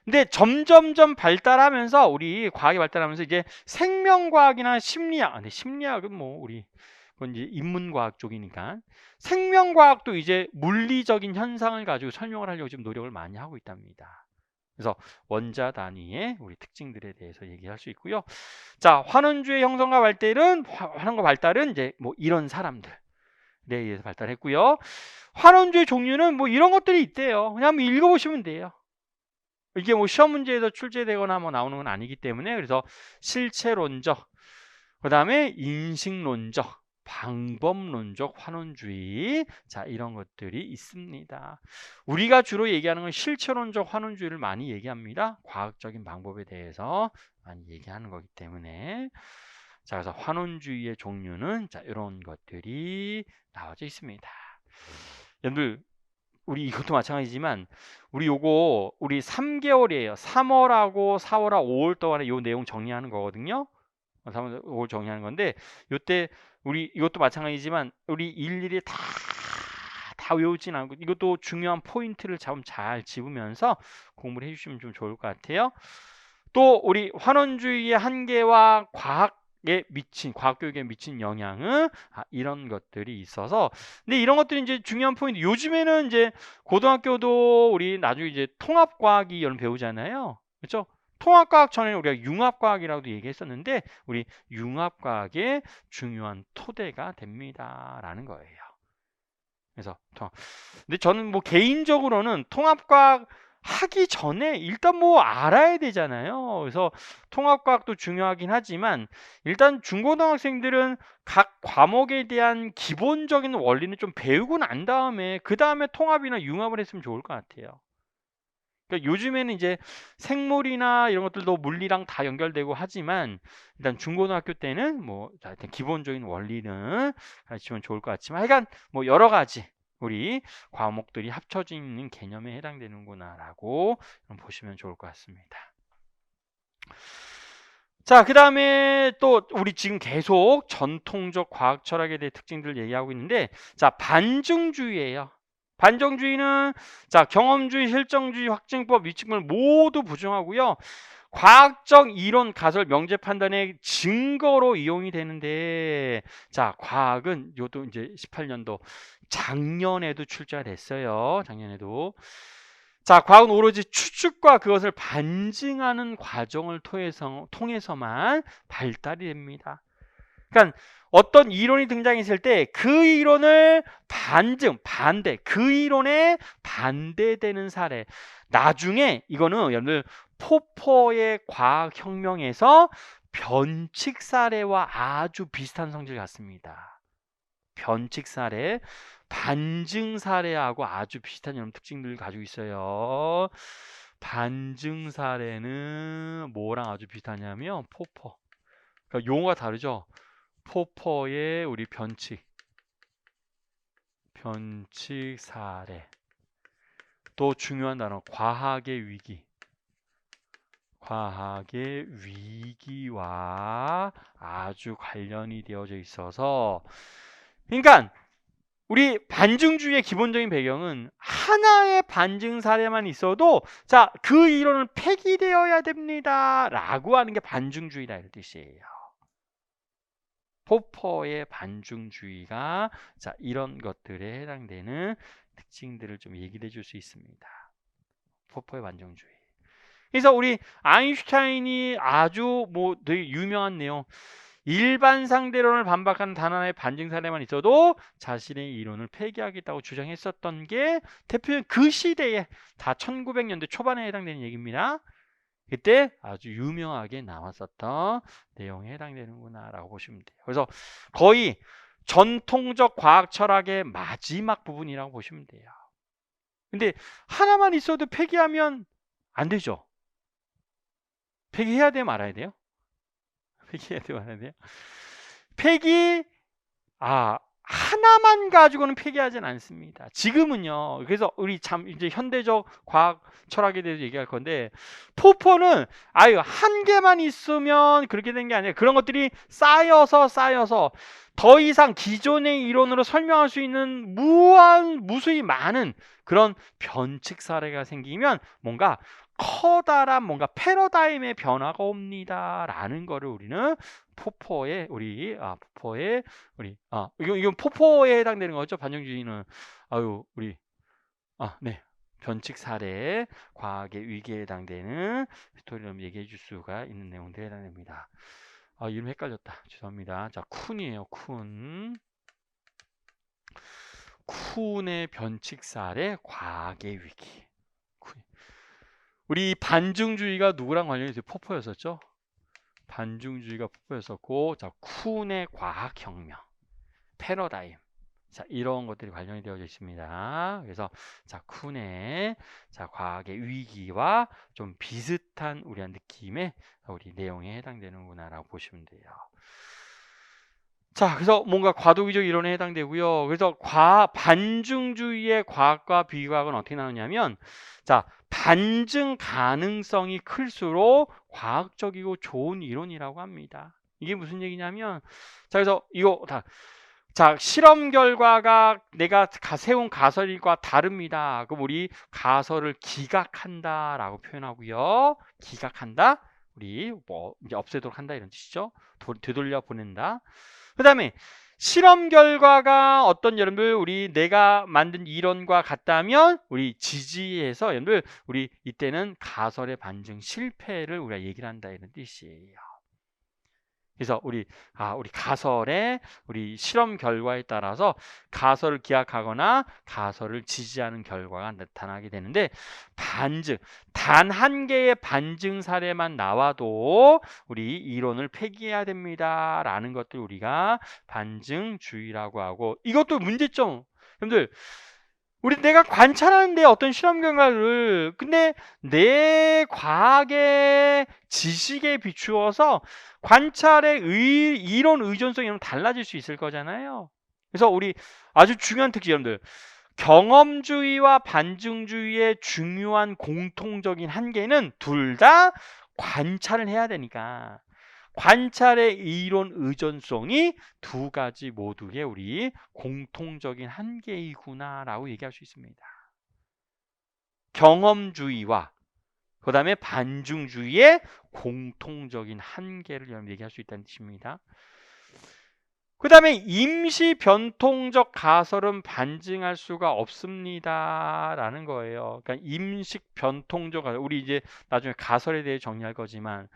근데 점점점 발달하면서 우리 과학이 발달하면서 이제 생명과학이나 심리학, 근데 심리학은 뭐 우리 그건 이제 인문과학 쪽이니까, 생명과학도 이제 물리적인 현상을 가지고 설명을 하려고 지금 노력을 많이 하고 있답니다. 그래서 원자 단위의 우리 특징들에 대해서 얘기할 수 있고요. 자, 환원주의 형성과 발달은 이제 뭐 이런 사람들에 의해서 발달했고요. 환원주의 종류는 뭐 이런 것들이 있대요. 그냥 한번 읽어보시면 돼요. 이게 뭐 시험 문제에서 출제되거나 뭐 나오는 건 아니기 때문에, 그래서 실체론적, 그 다음에 인식론적, 방법론적 환원주의. 자, 이런 것들이 있습니다. 우리가 주로 얘기하는 건 실체론적 환원주의를 많이 얘기합니다. 과학적인 방법에 대해서 많이 얘기하는 거기 때문에. 자, 그래서 환원주의의 종류는 자, 이런 것들이 나와져 있습니다. 여러분들, 우리 이것도 마찬가지지만 우리 요거 우리 3개월이에요. 3월하고 4월하고 5월 동안에 요 내용 정리하는 거거든요. 3월, 5월 정리하는 건데 요때 우리 이것도 마찬가지지만 우리 일일이 다 외우진 않고 이것도 중요한 포인트를 잘 집으면서 공부를 해주시면 좀 좋을 것 같아요. 또 우리 환원주의의 한계와 과학교육에 미친 영향은 이런 것들이 있어서. 근데 이런 것들이 이제 중요한 포인트. 요즘에는 이제 고등학교도 우리 나중에 이제 통합과학이 여러분 배우잖아요. 그렇죠? 통합과학 전에는 우리가 융합과학이라고도 얘기했었는데 우리 융합과학의 중요한 토대가 됩니다라는 거예요. 그래서 근데 저는 뭐 개인적으로는 통합과학 하기 전에 일단 뭐 알아야 되잖아요. 그래서 통합과학도 중요하긴 하지만 일단 중고등학생들은 각 과목에 대한 기본적인 원리는 좀 배우고 난 다음에 그 다음에 통합이나 융합을 했으면 좋을 것 같아요. 그러니까 요즘에는 이제 생물이나 이런 것들도 물리랑 다 연결되고 하지만 일단 중고등학교 때는 뭐 일단 기본적인 원리는 가르치면 좋을 것 같지만 하여간 뭐 여러 가지 우리 과목들이 합쳐져 있는 개념에 해당되는구나라고 보시면 좋을 것 같습니다. 자, 그 다음에 또 우리 지금 계속 전통적 과학 철학에 대해 특징들을 얘기하고 있는데 자, 반증주의예요. 반증주의는 자, 경험주의, 실정주의, 확증법, 위측을 모두 부정하고요. 과학적 이론, 가설, 명제 판단의 증거로 이용이 되는데 자, 과학은 이것도 이제 18년도 작년에도 출제가 됐어요. 작년에도. 자, 과학은 오로지 추측과 그것을 반증하는 과정을 통해서만 발달이 됩니다. 그러니까 어떤 이론이 등장했을 때 그 이론을 반대, 그 이론에 반대되는 사례. 나중에 이거는 여러분들 포퍼의 과학혁명에서 변칙 사례와 아주 비슷한 성질을 갖습니다. 변칙 사례, 반증 사례하고 아주 비슷한 이런 특징들을 가지고 있어요. 반증 사례는 뭐랑 아주 비슷하냐면 포퍼. 그러니까 용어가 다르죠. 포퍼의 우리 변칙 사례. 또 중요한 단어 과학의 위기. 과학의 위기와 아주 관련이 되어져 있어서 그러니까 우리 반증주의의 기본적인 배경은 하나의 반증 사례만 있어도 자, 그 이론은 폐기되어야 됩니다 라고 하는 게 반증주의다 이런 뜻이에요. 포퍼의 반증주의가 자, 이런 것들에 해당되는 특징들을 좀 얘기해 줄 수 있습니다. 포퍼의 반증주의. 그래서 우리 아인슈타인이 아주 뭐 되게 유명한 내용 일반 상대론을 반박하는 단 하나의 반증 사례만 있어도 자신의 이론을 폐기하겠다고 주장했었던 게 대표적인 그 시대에 다 1900년대 초반에 해당되는 얘기입니다. 그때 아주 유명하게 나왔었던 내용에 해당되는구나 라고 보시면 돼요. 그래서 거의 전통적 과학 철학의 마지막 부분이라고 보시면 돼요. 근데 하나만 있어도 폐기하면 안 되죠. 폐기해야 돼요, 말아야 돼요? 폐기해야 돼요, 말아야 돼요? 하나만 가지고는 폐기하진 않습니다. 지금은요. 그래서 우리 참 이제 현대적 과학 철학에 대해서 얘기할 건데 포퍼는 한 개만 있으면 그렇게 된 게 아니에요. 그런 것들이 쌓여서 더 이상 기존의 이론으로 설명할 수 있는 무수히 많은 그런 변칙 사례가 생기면 뭔가 커다란 뭔가 패러다임의 변화가 옵니다라는 거를 우리는 포퍼의 이건 포퍼에 해당되는 거죠. 반증주의는 네. 변칙 사례, 과학의 위기에 해당되는 스토리를 얘기해 줄 수가 있는 내용들에 해당됩니다. 이름 헷갈렸다. 죄송합니다. 자, 쿤이에요. 쿤의 변칙 사례, 과학의 위기. 우리 반증주의가 누구랑 관련이 있어요? 포퍼였었죠. 반증주의가 포퍼였었고, 자, 쿤의 과학혁명. 패러다임. 자, 이런 것들이 관련이 되어져 있습니다. 그래서 자, 쿤의 자, 과학의 위기와 좀 비슷한 우리한 느낌의 우리 내용에 해당되는구나라고 보시면 돼요. 자, 그래서 뭔가 과도기적 이론에 해당되고요. 그래서 반증주의의 과학과 비과학은 어떻게 나누냐면, 자, 반증 가능성이 클수록 과학적이고 좋은 이론이라고 합니다. 이게 무슨 얘기냐면, 자, 그래서 이거 다, 자, 실험 결과가 내가 세운 가설과 다릅니다. 그럼 우리 가설을 기각한다라고 표현하고요. 기각한다. 우리 뭐 이제 없애도록 한다 이런 뜻이죠. 되돌려 보낸다. 그 다음에 실험 결과가 어떤 여러분들 우리 내가 만든 이론과 같다면 우리 지지해서 여러분들 우리 이때는 가설의 반증 실패를 우리가 얘기를 한다 이런 뜻이에요. 그래서 우리 가설의 우리 실험 결과에 따라서 가설을 기각하거나 가설을 지지하는 결과가 나타나게 되는데, 반증 단 한 개의 반증 사례만 나와도 우리 이론을 폐기해야 됩니다라는 것들 우리가 반증주의라고 하고, 이것도 문제점 여러분들, 내가 관찰하는데 어떤 실험 결과를 근데 내 과학의 지식에 비추어서 관찰의 이론 의존성이 달라질 수 있을 거잖아요. 그래서 우리 아주 중요한 특징 여러분들, 경험주의와 반증주의의 중요한 공통적인 한계는 둘 다 관찰을 해야 되니까 관찰의 이론 의존성이 두 가지 모두의 우리 공통적인 한계이구나라고 얘기할 수 있습니다. 경험주의와 그 다음에 반증주의의 공통적인 한계를 얘기할 수 있다는 뜻입니다. 그 다음에 임시 변통적 가설은 반증할 수가 없습니다 라는 거예요. 그러니까 임시 변통적 가설, 우리 이제 나중에 가설에 대해 정리할 거지만,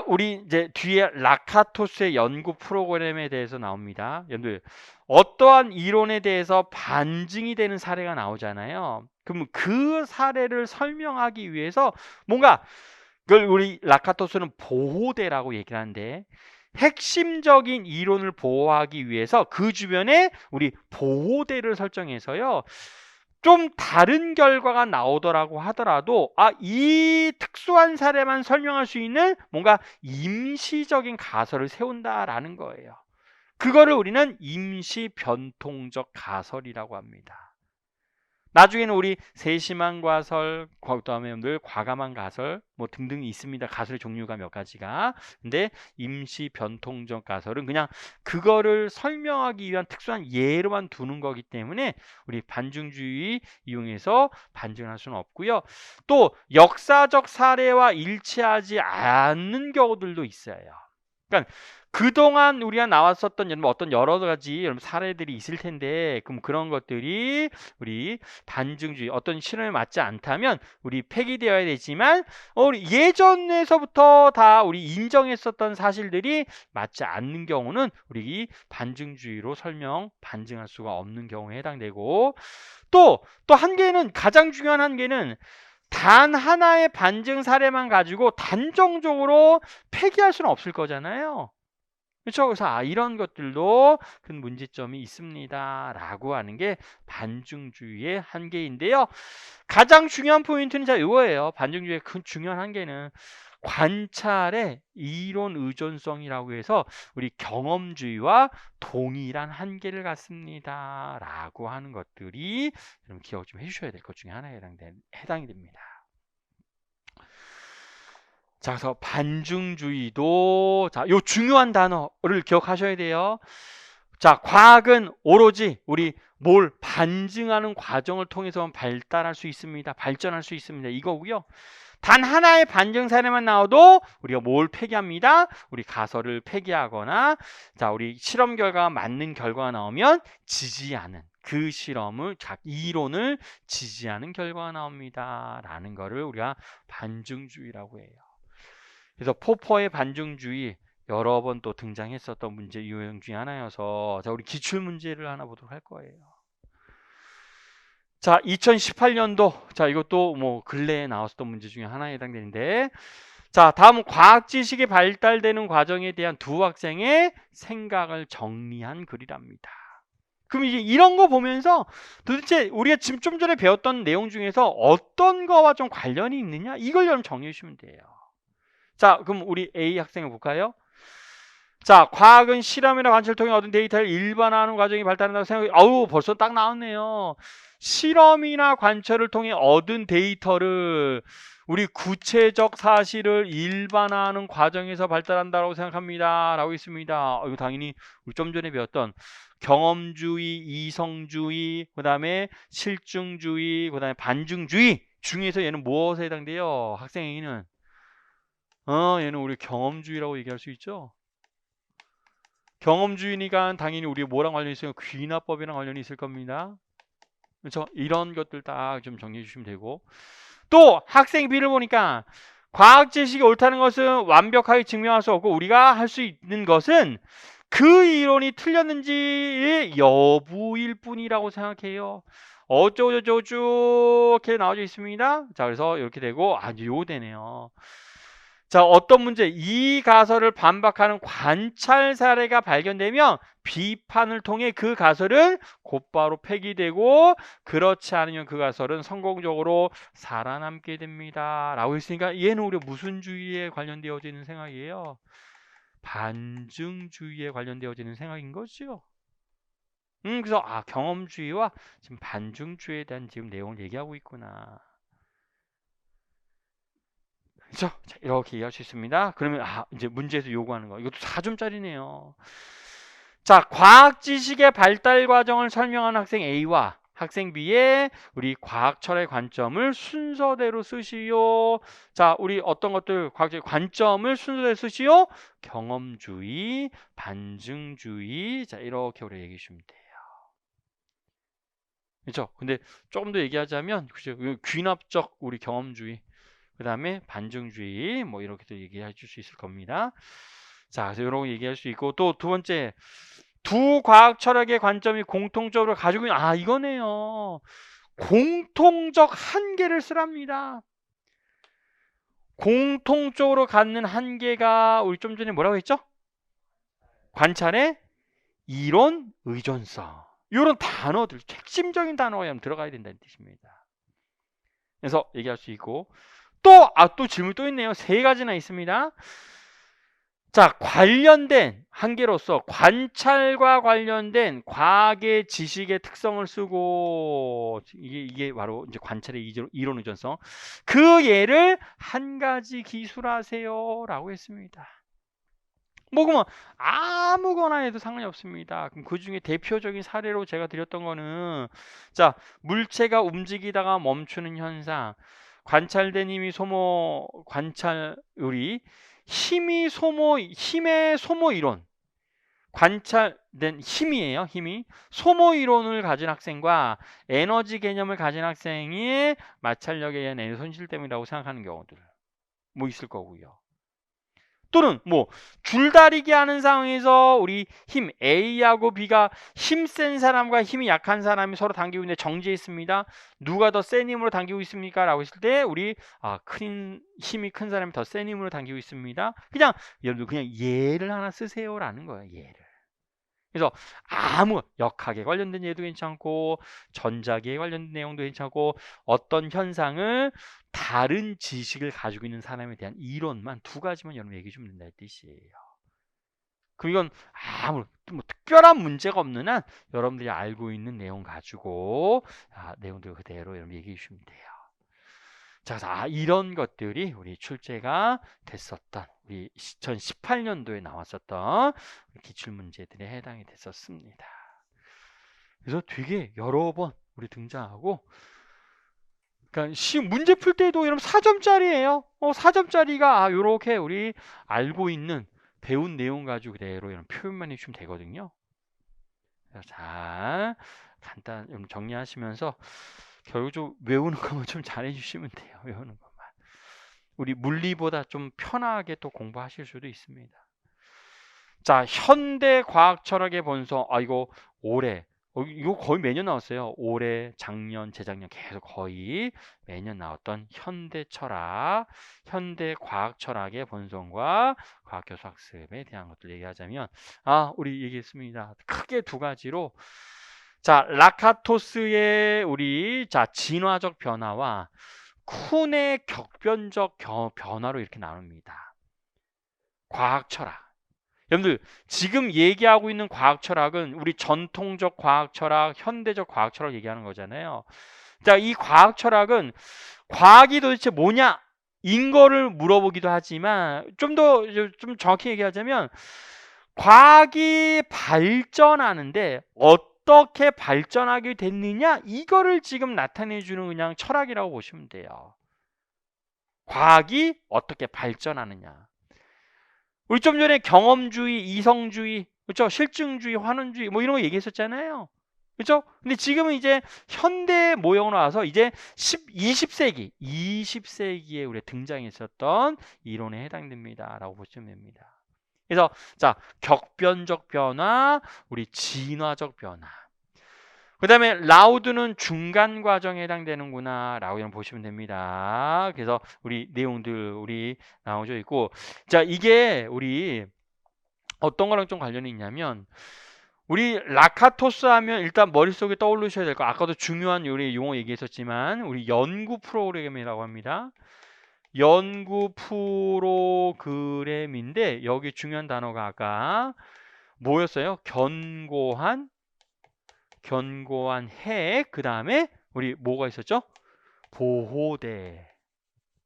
우리 이제 뒤에 라카토스의 연구 프로그램에 대해서 나옵니다. 여러분들, 어떠한 이론에 대해서 반증이 되는 사례가 나오잖아요. 그럼 그 사례를 설명하기 위해서 뭔가, 그걸 우리 라카토스는 보호대라고 얘기를 하는데, 핵심적인 이론을 보호하기 위해서 그 주변에 우리 보호대를 설정해서요, 좀 다른 결과가 나오더라고 하더라도 이 특수한 사례만 설명할 수 있는 뭔가 임시적인 가설을 세운다라는 거예요. 그거를 우리는 임시 변통적 가설이라고 합니다. 나중에는 우리 세심한 가설, 그다음에 여러분들 과감한 가설 뭐 등등이 있습니다. 가설의 종류가 몇 가지가. 근데 임시 변통적 가설은 그냥 그거를 설명하기 위한 특수한 예로만 두는 거기 때문에 우리 반증주의 이용해서 반증할 수는 없고요. 또 역사적 사례와 일치하지 않는 경우들도 있어요. 그러니까 그동안 우리가 나왔었던 어떤 여러 가지 사례들이 있을 텐데, 그럼 그런 것들이 우리 반증주의 어떤 실험에 맞지 않다면 우리 폐기되어야 되지만, 우리 예전에서부터 다 우리 인정했었던 사실들이 맞지 않는 경우는 우리 반증주의로 반증할 수가 없는 경우에 해당되고, 또 한계는, 가장 중요한 한계는 단 하나의 반증 사례만 가지고 단정적으로 폐기할 수는 없을 거잖아요. 그렇죠? 그래서 이런 것들도 큰 문제점이 있습니다 라고 하는 게 반증주의의 한계인데요. 가장 중요한 포인트는 이거예요. 반증주의의 큰 중요한 한계는 관찰의 이론 의존성이라고 해서 우리 경험주의와 동일한 한계를 갖습니다 라고 하는 것들이 여러분 기억 좀 해주셔야 될 것 중에 하나에 해당이 됩니다. 자, 그래서 반증주의도 요 중요한 단어를 기억하셔야 돼요. 자, 과학은 오로지 우리 뭘 반증하는 과정을 통해서만 발전할 수 있습니다. 이거고요. 단 하나의 반증 사례만 나와도 우리가 뭘 폐기합니다. 우리 가설을 폐기하거나, 자, 우리 실험 결과가 맞는 결과가 나오면 지지하는, 그 이론을 지지하는 결과가 나옵니다 라는 거를 우리가 반증주의라고 해요. 그래서 포퍼의 반증주의 여러 번 또 등장했었던 문제 유형 중에 하나여서, 자, 우리 기출 문제를 하나 보도록 할 거예요. 자, 2018년도, 자, 이것도 뭐 근래에 나왔었던 문제 중에 하나에 해당되는데, 자, 다음 과학 지식이 발달되는 과정에 대한 두 학생의 생각을 정리한 글이랍니다. 그럼 이제 이런 거 보면서 도대체 우리가 지금 좀 전에 배웠던 내용 중에서 어떤 거와 좀 관련이 있느냐? 이걸 여러분 정리해 주시면 돼요. 자, 그럼 우리 A 학생을 볼까요? 자, 과학은 실험이나 관찰을 통해 얻은 데이터를 일반화하는 과정이 발달한다고 생각해. 아우, 벌써 딱 나왔네요. 실험이나 관찰을 통해 얻은 데이터를 우리 구체적 사실을 일반화하는 과정에서 발달한다고 생각합니다. 라고 있습니다. 이거 당연히 우리 좀 전에 배웠던 경험주의, 이성주의, 그 다음에 실증주의, 그 다음에 반증주의 중에서 얘는 무엇에 해당돼요? 학생 A는 얘는 우리 경험주의라고 얘기할 수 있죠. 경험주의니까 당연히 우리 뭐랑 관련이 있어요? 귀납법이랑 관련이 있을 겁니다. 그렇죠? 이런 것들 딱 좀 정리해 주시면 되고, 또 학생 B를 보니까 과학 지식이 옳다는 것은 완벽하게 증명할 수 없고 우리가 할 수 있는 것은 그 이론이 틀렸는지의 여부일 뿐이라고 생각해요. 어쩌고저쩌고 쭉 이렇게 나와져 있습니다. 자, 그래서 이렇게 되고 아주 요 되네요. 자, 어떤 문제? 이 가설을 반박하는 관찰 사례가 발견되면 비판을 통해 그 가설은 곧바로 폐기되고 그렇지 않으면 그 가설은 성공적으로 살아남게 됩니다. 라고 했으니까 얘는 우리 무슨 주의에 관련되어지는 생각이에요? 반증주의에 관련되어지는 생각인 거죠. 그래서 경험주의와 지금 반증주의에 대한 지금 내용을 얘기하고 있구나. 그렇죠? 자, 이렇게 이해할 수 있습니다. 그러면 이제 문제에서 요구하는 거. 이것도 4점짜리네요. 자, 과학 지식의 발달 과정을 설명하는 학생 A와 학생 B의 우리 과학 철의 관점을 순서대로 쓰시오. 자, 우리 어떤 것들 과학적 관점을 순서대로 쓰시오. 경험주의, 반증주의. 자, 이렇게 우리 얘기해 주시면 돼요. 그렇죠? 근데 조금 더 얘기하자면 그죠? 귀납적 우리 경험주의. 그 다음에 반증주의 뭐 이렇게도 얘기해 줄 수 있을 겁니다. 자, 그래서 이런 거 얘기할 수 있고, 또 두 번째, 두 과학 철학의 관점이 공통적으로 가지고 있는 이거네요. 공통적 한계를 쓰랍니다. 공통적으로 갖는 한계가 우리 좀 전에 뭐라고 했죠? 관찰의 이론 의존성. 이런 단어들, 핵심적인 단어가 들어가야 된다는 뜻입니다. 그래서 얘기할 수 있고, 또 질문 또 있네요. 세 가지나 있습니다. 자, 관련된 한계로서 관찰과 관련된 과학의 지식의 특성을 쓰고, 이게 바로 이제 관찰의 이론 의존성. 그 예를 한 가지 기술하세요라고 했습니다. 뭐 그러면 아무거나 해도 상관이 없습니다. 그럼 그 중에 대표적인 사례로 제가 드렸던 거는, 자, 물체가 움직이다가 멈추는 현상, 관찰된 힘이 힘의 소모 이론, 관찰된 힘이에요. 힘이 소모 이론을 가진 학생과 에너지 개념을 가진 학생이 마찰력에 의한 에너지 손실 때문이라고 생각하는 경우들 뭐 있을 거고요. 또는 뭐 줄다리기 하는 상황에서 우리 힘 A하고 B가 힘 센 사람과 힘이 약한 사람이 서로 당기고 있는데 정지해 있습니다. 누가 더 센 힘으로 당기고 있습니까? 라고 했을 때 우리 힘이 큰 사람이 더 센 힘으로 당기고 있습니다. 그냥 여러분들 그냥 예를 하나 쓰세요라는 거예요. 예를. 그래서 아무 역학에 관련된 예도 괜찮고 전자기에 관련된 내용도 괜찮고 어떤 현상을 다른 지식을 가지고 있는 사람에 대한 이론만 두 가지만 여러분 얘기해 주면 된다는 뜻이에요. 그럼 이건 아무 뭐 특별한 문제가 없는 한 여러분들이 알고 있는 내용 가지고 내용들 그대로 여러분 얘기해 주시면 돼요. 자, 그래서 이런 것들이 우리 출제가 됐었던 우리 2018년도에 나왔었던 기출문제들에 해당이 됐었습니다. 그래서 되게 여러 번 우리 등장하고, 그러니까 문제 풀 때도 여러분 4점짜리예요. 4점짜리가 이렇게 우리 알고 있는 배운 내용 가지고 그대로 이런 표현만 해주시면 되거든요. 자, 간단 정리하시면서 결국 외우는 것만 좀 잘해주시면 돼요. 외우는 것만. 우리 물리보다 좀 편하게 또 공부하실 수도 있습니다. 자, 현대 과학 철학의 본성. 이거 올해 이거 거의 매년 나왔어요. 올해, 작년, 재작년 계속 거의 매년 나왔던 현대 철학, 현대 과학 철학의 본성과 과학 교수 학습에 대한 것들 얘기하자면, 우리 얘기했습니다. 크게 두 가지로, 자, 라카토스의 진화적 변화와 쿤의 격변적 변화로 이렇게 나눕니다. 과학 철학. 여러분들 지금 얘기하고 있는 과학 철학은 우리 전통적 과학 철학, 현대적 과학 철학 얘기하는 거잖아요. 자, 이 과학 철학은 과학이 도대체 뭐냐? 인 거를 물어보기도 하지만 좀 정확히 얘기하자면 과학이 발전하는데 어떻게 발전하게 됐느냐? 이거를 지금 나타내 주는 그냥 철학이라고 보시면 돼요. 과학이 어떻게 발전하느냐. 우리 좀 전에 경험주의, 이성주의, 그렇죠? 실증주의, 환원주의 뭐 이런 거 얘기했었잖아요. 그렇죠? 근데 지금은 이제 현대 모형으로 와서 이제 20세기에 우리 등장했었던 이론에 해당됩니다라고 보시면 됩니다. 그래서 자, 격변적 변화, 우리 진화적 변화. 그다음에 라우드는 중간 과정에 해당되는구나라고 이런 보시면 됩니다. 그래서 우리 내용들 나오져 있고, 자, 이게 우리 어떤 거랑 좀 관련이 있냐면 우리 라카토스 하면 일단 머릿속에 떠올리셔야 될 거, 아까도 중요한 우리 용어 얘기했었지만 우리 연구 프로그램이라고 합니다. 연구 프로그램인데 여기 중요한 단어가 아까 뭐였어요? 견고한 핵, 그 다음에 우리 뭐가 있었죠? 보호대.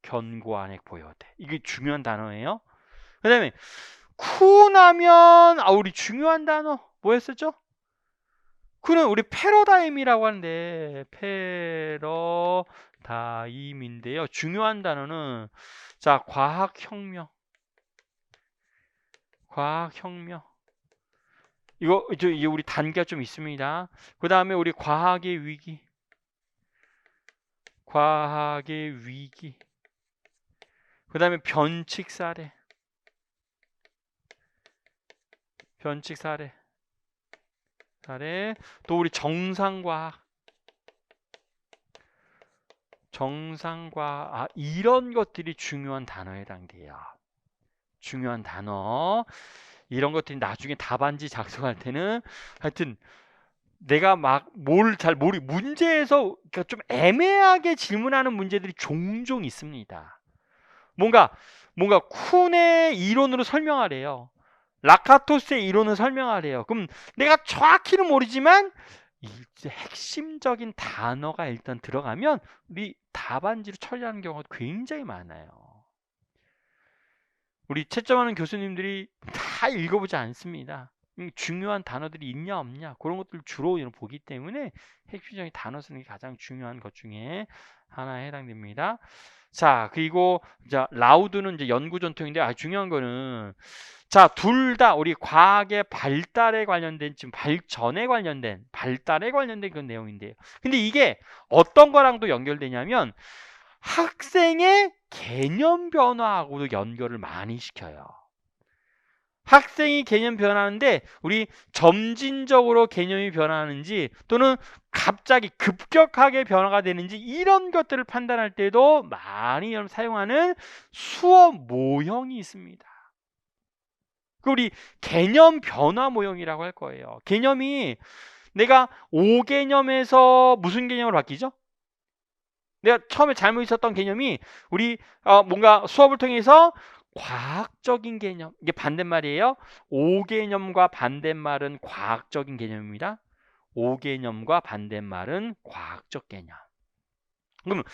견고한 핵 보호대. 이게 중요한 단어예요. 그 다음에 쿤하면 우리 중요한 단어 뭐였었죠? 쿤은 우리 패러다임이라고 하는데 패러다임인데요. 중요한 단어는 자, 과학혁명. 이거 이제 우리 단계가 좀 있습니다. 그 다음에 우리 과학의 위기. 그 다음에 변칙 사례. 또 우리 정상과학. 이런 것들이 중요한 단어에 해당돼요. 중요한 단어. 이런 것들이 나중에 답안지 작성할 때는 하여튼 내가 막 문제에서 그러니까 좀 애매하게 질문하는 문제들이 종종 있습니다. 뭔가 쿤의 이론으로 설명하래요. 라카토스의 이론을 설명하래요. 그럼 내가 정확히는 모르지만 이제 핵심적인 단어가 일단 들어가면 우리 답안지로 처리하는 경우가 굉장히 많아요. 우리 채점하는 교수님들이 다 읽어보지 않습니다. 중요한 단어들이 있냐 없냐 그런 것들 주로 보기 때문에 핵심적인 단어 쓰는 게 가장 중요한 것 중에 하나에 해당됩니다. 자, 그리고 자, 라우드는 이제 연구 전통인데 중요한 거는 자, 둘 다 우리 과학의 발달에 관련된 지금 발달에 관련된 그런 내용인데요. 근데 이게 어떤 거랑도 연결되냐면 학생의 개념 변화하고도 연결을 많이 시켜요. 학생이 개념 변하는데 우리 점진적으로 개념이 변하는지 또는 갑자기 급격하게 변화가 되는지 이런 것들을 판단할 때도 많이 사용하는 수업 모형이 있습니다. 그 우리 개념 변화 모형이라고 할 거예요. 개념이 내가 O 개념에서 무슨 개념으로 바뀌죠? 내가 처음에 잘못 있었던 개념이 우리 뭔가 수업을 통해서 과학적인 개념, 이게 반대말이에요. O 개념과 반대말은 과학적인 개념입니다. O 개념과 반대말은 과학적 개념. 그러면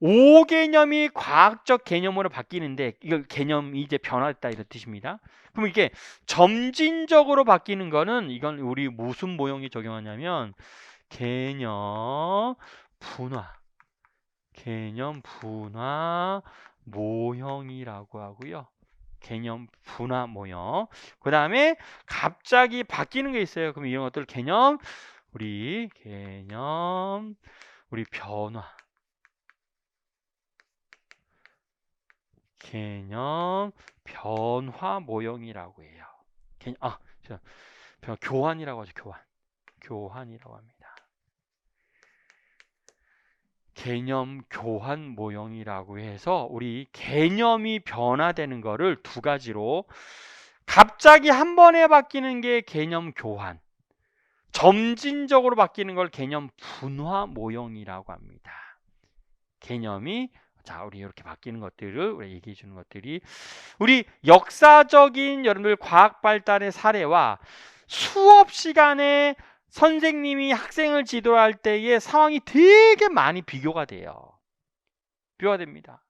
O 개념이 과학적 개념으로 바뀌는데 이거 개념이 이제 변화했다 이런 뜻입니다. 그럼 이게 점진적으로 바뀌는 거는 이건 우리 무슨 모형이 적용하냐면 개념 분화 모형이라고 하고요. 개념 분화 모형. 그 다음에 갑자기 바뀌는 게 있어요. 그럼 이런 것들 개념 변화. 개념 변화 모형이라고 해요. 교환이라고 하죠. 교환이라고 합니다. 개념 교환 모형이라고 해서 우리 개념이 변화되는 거를 두 가지로, 갑자기 한 번에 바뀌는 게 개념 교환, 점진적으로 바뀌는 걸 개념 분화 모형이라고 합니다. 개념이 우리 이렇게 바뀌는 것들을 우리 얘기해 주는 것들이 우리 역사적인 여러분들 과학 발달의 사례와 수업 시간에 선생님이 학생을 지도할 때의 상황이 되게 많이 비교가 돼요. 비교가 됩니다.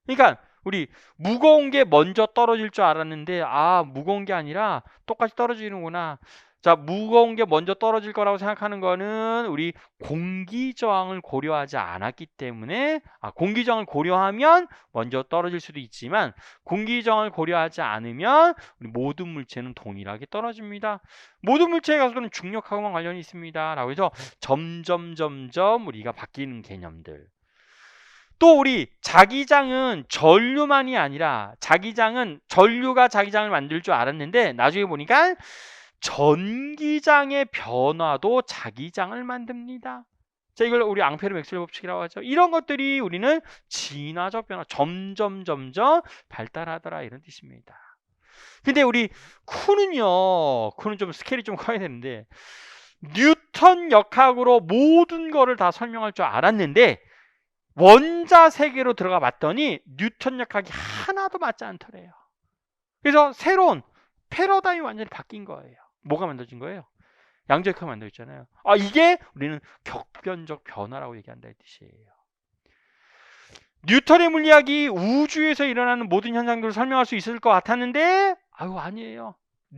그러니까 우리 무거운 게 먼저 떨어질 줄 알았는데 무거운 게 아니라 똑같이 떨어지는구나. 자, 무거운 게 먼저 떨어질 거라고 생각하는 거는 우리 공기 저항을 고려하지 않았기 때문에, 공기 저항을 고려하면 먼저 떨어질 수도 있지만 공기 저항을 고려하지 않으면 우리 모든 물체는 동일하게 떨어집니다. 모든 물체에 가서는 중력하고만 관련이 있습니다. 라고 해서 점점 우리가 바뀌는 개념들. 또 우리 자기장은 전류만이 아니라, 자기장은 전류가 자기장을 만들 줄 알았는데 나중에 보니까 전기장의 변화도 자기장을 만듭니다. 자, 이걸 우리 앙페르 맥스웰 법칙이라고 하죠. 이런 것들이 우리는 진화적 변화, 점점 발달하더라, 이런 뜻입니다. 근데 우리 쿠는 좀 스케일이 좀 커야 되는데, 뉴턴 역학으로 모든 거를 다 설명할 줄 알았는데 원자 세계로 들어가 봤더니 뉴턴 역학이 하나도 맞지 않더래요. 그래서 새로운 패러다임이 완전히 바뀐 거예요. 뭐가 만들어진 거예요? 양자역학이 만들어졌잖아요. 이게 우리는 격변적 변화라고 얘기한다, 이 뜻이에요. 뉴턴의 물리학이 우주에서 일어나는 모든 현상들을 설명할 수 있을 것 같았는데 아니에요.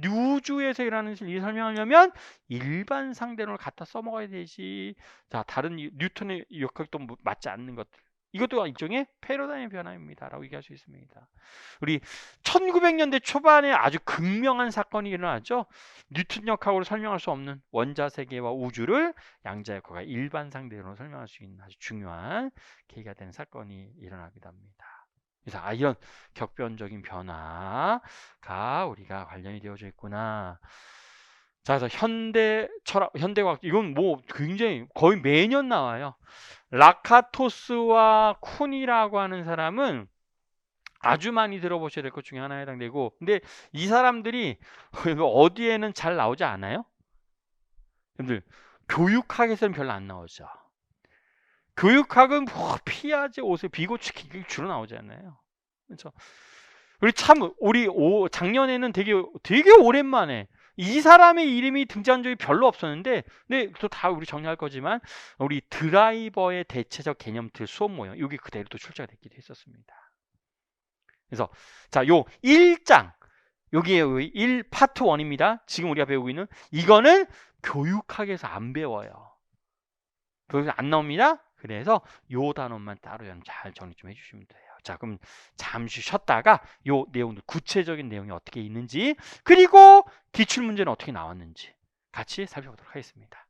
우주에서 일어나는 일을 설명하려면 일반 상대론을 갖다 써먹어야 되지. 자, 다른 뉴턴의 역학도 맞지 않는 것들, 이것도 일종의 패러다임 변화입니다 라고 얘기할 수 있습니다. 우리 1900년대 초반에 아주 극명한 사건이 일어나죠. 뉴턴 역학으로 설명할 수 없는 원자 세계와 우주를 양자역학과 일반 상대론으로 설명할 수 있는 아주 중요한 계기가 되는 사건이 일어나기도 합니다. 그래서 이런 격변적인 변화가 우리가 관련이 되어져 있구나. 자, 그래서 현대 철학, 현대과학, 이건 굉장히 거의 매년 나와요. 라카토스와 쿤이라고 하는 사람은 아주 많이 들어보셔야 될 것 중에 하나에 해당되고, 근데 이 사람들이 어디에는 잘 나오지 않아요? 여러분들, 교육학에서는 별로 안 나오죠. 교육학은 피아제, 오세, 비고츠키 주로 나오잖아요. 그렇죠? 우리 작년에는 되게 오랜만에 이 사람의 이름이 등장한 적이 별로 없었는데, 근데 또 다 우리 정리할 거지만 우리 드라이버의 대체적 개념틀 수업 모형, 여기 그대로 또 출제가 됐기도 했었습니다. 그래서 자, 요 1장, 여기에 1 파트 1입니다. 지금 우리가 배우고 있는 이거는 교육학에서 안 배워요. 교육에서 안 나옵니다. 그래서 요 단원만 따로 잘 정리 좀 해주시면 돼요. 자, 그럼 잠시 쉬었다가 요 내용들, 구체적인 내용이 어떻게 있는지, 그리고 기출문제는 어떻게 나왔는지 같이 살펴보도록 하겠습니다.